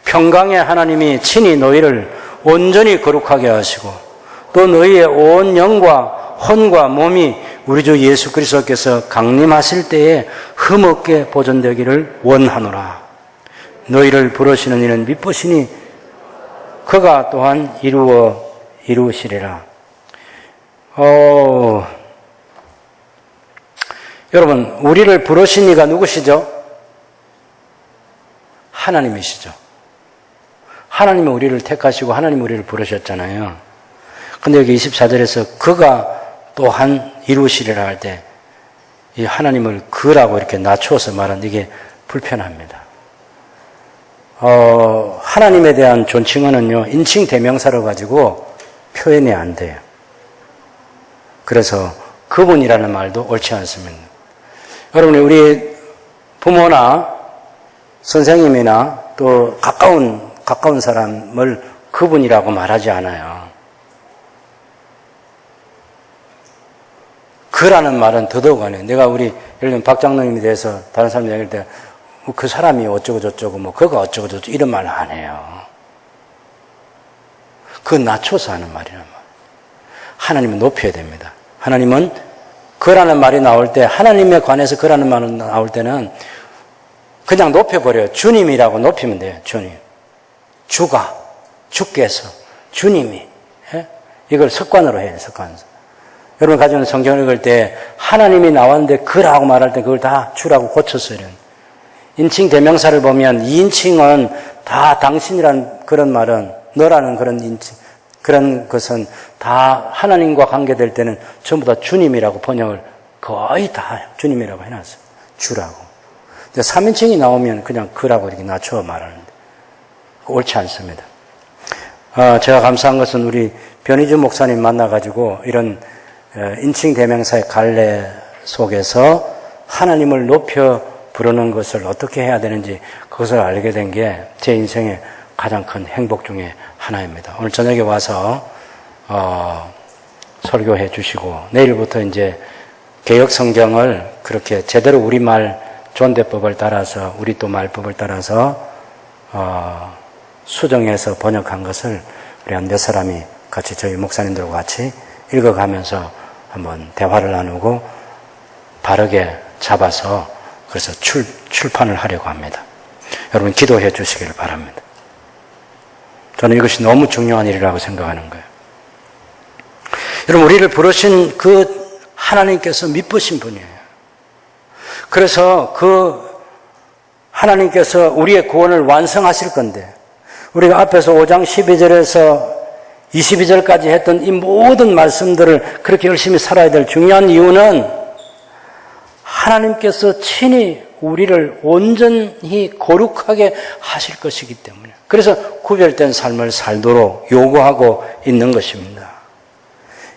평강의 하나님이 친히 너희를 온전히 거룩하게 하시고 또 너희의 온 영과 혼과 몸이 우리 주 예수 그리스도께서 강림하실 때에 흠없게 보존되기를 원하노라. 너희를 부르시는 이는 미쁘시니 그가 또한 이루시리라. 여러분, 우리를 부르신 이가 누구시죠? 하나님이시죠. 하나님은 우리를 택하시고 하나님은 우리를 부르셨잖아요. 근데 여기 24절에서 그가 또한 이루시리라 할 때 이 하나님을 그라고 이렇게 낮추어서 말하는데 이게 불편합니다. 하나님에 대한 존칭어는요, 인칭 대명사로 가지고 표현이 안 돼요. 그래서 그분이라는 말도 옳지 않습니다. 여러분, 우리 부모나 선생님이나 또 가까운 가까운 사람을 그분이라고 말하지 않아요. 그라는 말은 더더욱 안 해요. 내가 우리 예를 들면 박 장로님에 대해서 다른 사람 얘기할 때 그 사람이 어쩌고 저쩌고 뭐 그가 어쩌고 저쩌고 이런 말을 안 해요. 그건 낮춰서 하는 말이란 말이에요. 하나님은 높여야 됩니다. 하나님은 그라는 말이 나올 때, 하나님에 관해서 그라는 말이 나올 때는 그냥 높여버려요. 주님이라고 높이면 돼요. 주님. 주가, 주께서, 주님이. 예? 이걸 습관으로 해야 돼요. 습관으로. 여러분 가지고 있는 성경을 읽을 때 하나님이 나왔는데 그라고 말할 때 그걸 다 주라고 고쳤어요. 인칭 대명사를 보면 2인칭은 다 당신이란 그런 말은, 너라는 그런 인칭, 그런 것은 다 하나님과 관계될 때는 전부 다 주님이라고 번역을 거의 다 주님이라고 해놨어요. 주라고. 근데 3인칭이 나오면 그냥 그라고 이렇게 낮춰 말하는데 옳지 않습니다. 제가 감사한 것은 우리 변희준 목사님 만나가지고 이런 인칭 대명사의 갈래 속에서 하나님을 높여 부르는 것을 어떻게 해야 되는지 그것을 알게 된 게 제 인생의 가장 큰 행복 중에 하나입니다. 오늘 저녁에 와서 설교해 주시고 내일부터 이제 개역 성경을 그렇게 제대로 우리말 존대법을 따라서 우리 또 말법을 따라서 수정해서 번역한 것을 우리 한 몇 사람이 같이 저희 목사님들과 같이 읽어가면서 한번 대화를 나누고 바르게 잡아서 그래서 출판을 하려고 합니다. 여러분 기도해 주시기를 바랍니다. 저는 이것이 너무 중요한 일이라고 생각하는 거예요. 여러분 우리를 부르신 그 하나님께서 미쁘신 분이에요. 그래서 그 하나님께서 우리의 구원을 완성하실 건데 우리가 앞에서 5장 12절에서 22절까지 했던 이 모든 말씀들을 그렇게 열심히 살아야 될 중요한 이유는 하나님께서 친히 우리를 온전히 거룩하게 하실 것이기 때문에 그래서 구별된 삶을 살도록 요구하고 있는 것입니다.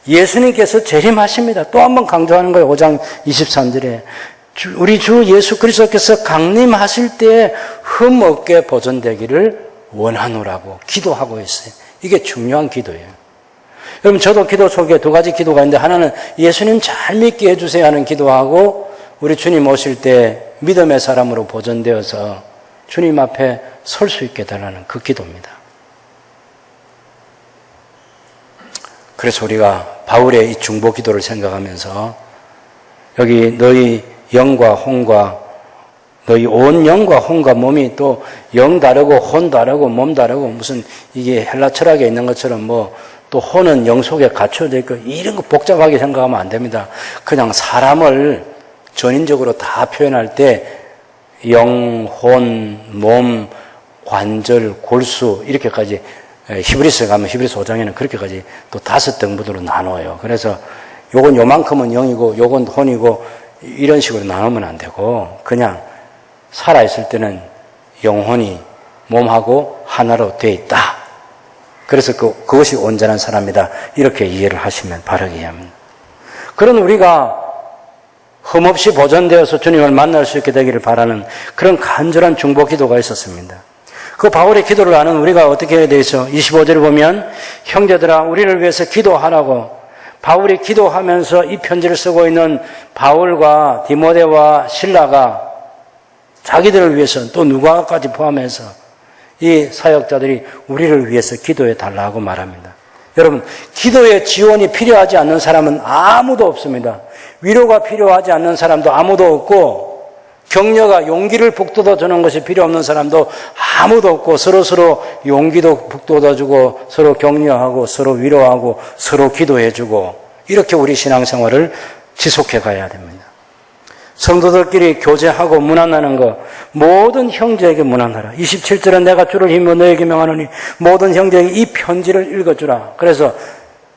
예수님께서 재림하십니다. 또 한 번 강조하는 거예요. 5장 23절에 우리 주 예수 그리스도께서 강림하실 때에 흠없게 보존되기를 원하노라고 기도하고 있어요. 이게 중요한 기도예요. 여러분 저도 기도 속에 두 가지 기도가 있는데 하나는 예수님 잘 믿게 해주세요 하는 기도하고 우리 주님 오실 때 믿음의 사람으로 보존되어서 주님 앞에 설 수 있게 달라는 그 기도입니다. 그래서 우리가 바울의 이 중보 기도를 생각하면서 여기 너희 영과 혼과 너희 온 영과 혼과 몸이 또 영 다르고 혼 다르고 몸 다르고 무슨 이게 헬라 철학에 있는 것처럼 뭐 또 혼은 영 속에 갇혀져 있고 이런 거 복잡하게 생각하면 안 됩니다. 그냥 사람을 전인적으로 다 표현할 때 영, 혼, 몸, 관절, 골수 이렇게까지 히브리서에 가면 히브리서 5장에는 그렇게까지 또 5등분으로 나눠요. 그래서 요건 요만큼은 영이고 요건 혼이고 이런 식으로 나누면 안 되고 그냥 살아있을 때는 영혼이 몸하고 하나로 되어 있다. 그래서 그것이 온전한 사람이다. 이렇게 이해를 하시면 바르게 합니다. 그런 우리가 흠없이 보존되어서 주님을 만날 수 있게 되기를 바라는 그런 간절한 중보 기도가 있었습니다. 그 바울의 기도를 아는 우리가 어떻게 해야 되죠? 25절을 보면 형제들아 우리를 위해서 기도하라고 바울이 기도하면서 이 편지를 쓰고 있는 바울과 디모데와 실라가 자기들을 위해서 또 누가까지 포함해서 이 사역자들이 우리를 위해서 기도해 달라고 말합니다. 여러분 기도의 지원이 필요하지 않는 사람은 아무도 없습니다. 위로가 필요하지 않는 사람도 아무도 없고 격려가 용기를 북돋워 주는 것이 필요 없는 사람도 아무도 없고 서로 용기도 북돋워 주고 서로 격려하고 서로 위로하고 서로 기도해 주고 이렇게 우리 신앙생활을 지속해 가야 됩니다. 성도들끼리 교제하고 문안하는 것 모든 형제에게 문안하라. 27절은 내가 주를 힘으로 너에게 명하노니 모든 형제에게 이 편지를 읽어주라. 그래서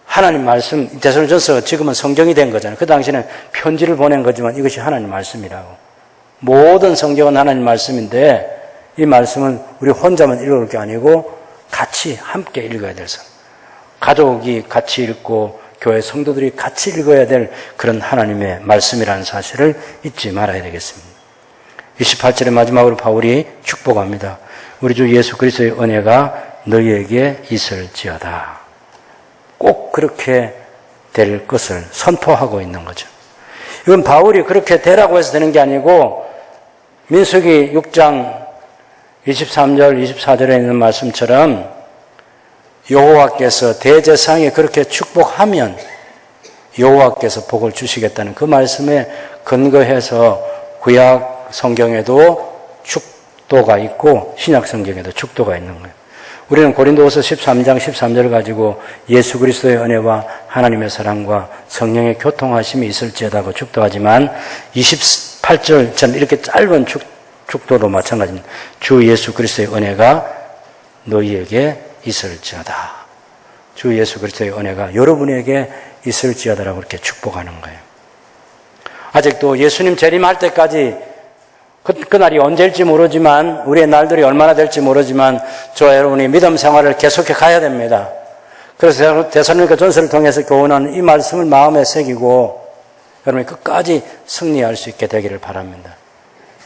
하나님 말씀 데살로니가전서 지금은 성경이 된 거잖아요. 그 당시에는 편지를 보낸 거지만 이것이 하나님 말씀이라고. 모든 성경은 하나님 말씀인데 이 말씀은 우리 혼자만 읽을 게 아니고 같이 함께 읽어야 될 사람. 가족이 같이 읽고 교회 성도들이 같이 읽어야 될 그런 하나님의 말씀이라는 사실을 잊지 말아야 되겠습니다. 28절의 마지막으로 바울이 축복합니다. 우리 주 예수 그리스도의 은혜가 너희에게 있을지어다. 꼭 그렇게 될 것을 선포하고 있는 거죠. 이건 바울이 그렇게 되라고 해서 되는 게 아니고 민수기 6장 23절, 24절에 있는 말씀처럼 여호와께서 대제사장이 그렇게 축복하면 여호와께서 복을 주시겠다는 그 말씀에 근거해서 구약 성경에도 축도가 있고 신약 성경에도 축도가 있는 거예요. 우리는 고린도후서 13장 13절을 가지고 예수 그리스도의 은혜와 하나님의 사랑과 성령의 교통하심이 있을지어다고 축도하지만 28절처럼 이렇게 짧은 축도도 마찬가지입니다. 주 예수 그리스도의 은혜가 너희에게 있을지어다. 주 예수 그리스도의 은혜가 여러분에게 있을지어다라고 이렇게 축복하는 거예요. 아직도 예수님 재림할 때까지 그날이 언제일지 모르지만 우리의 날들이 얼마나 될지 모르지만 저와 여러분이 믿음 생활을 계속해 가야 됩니다. 그래서 데살로니가 전서를 통해서 교훈하는 이 말씀을 마음에 새기고 여러분이 끝까지 승리할 수 있게 되기를 바랍니다.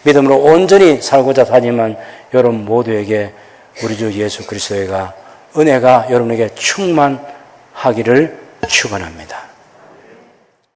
믿음으로 온전히 살고자 하지만 여러분 모두에게 우리 주 예수 그리스도의 은혜가 여러분에게 충만하기를 축원합니다.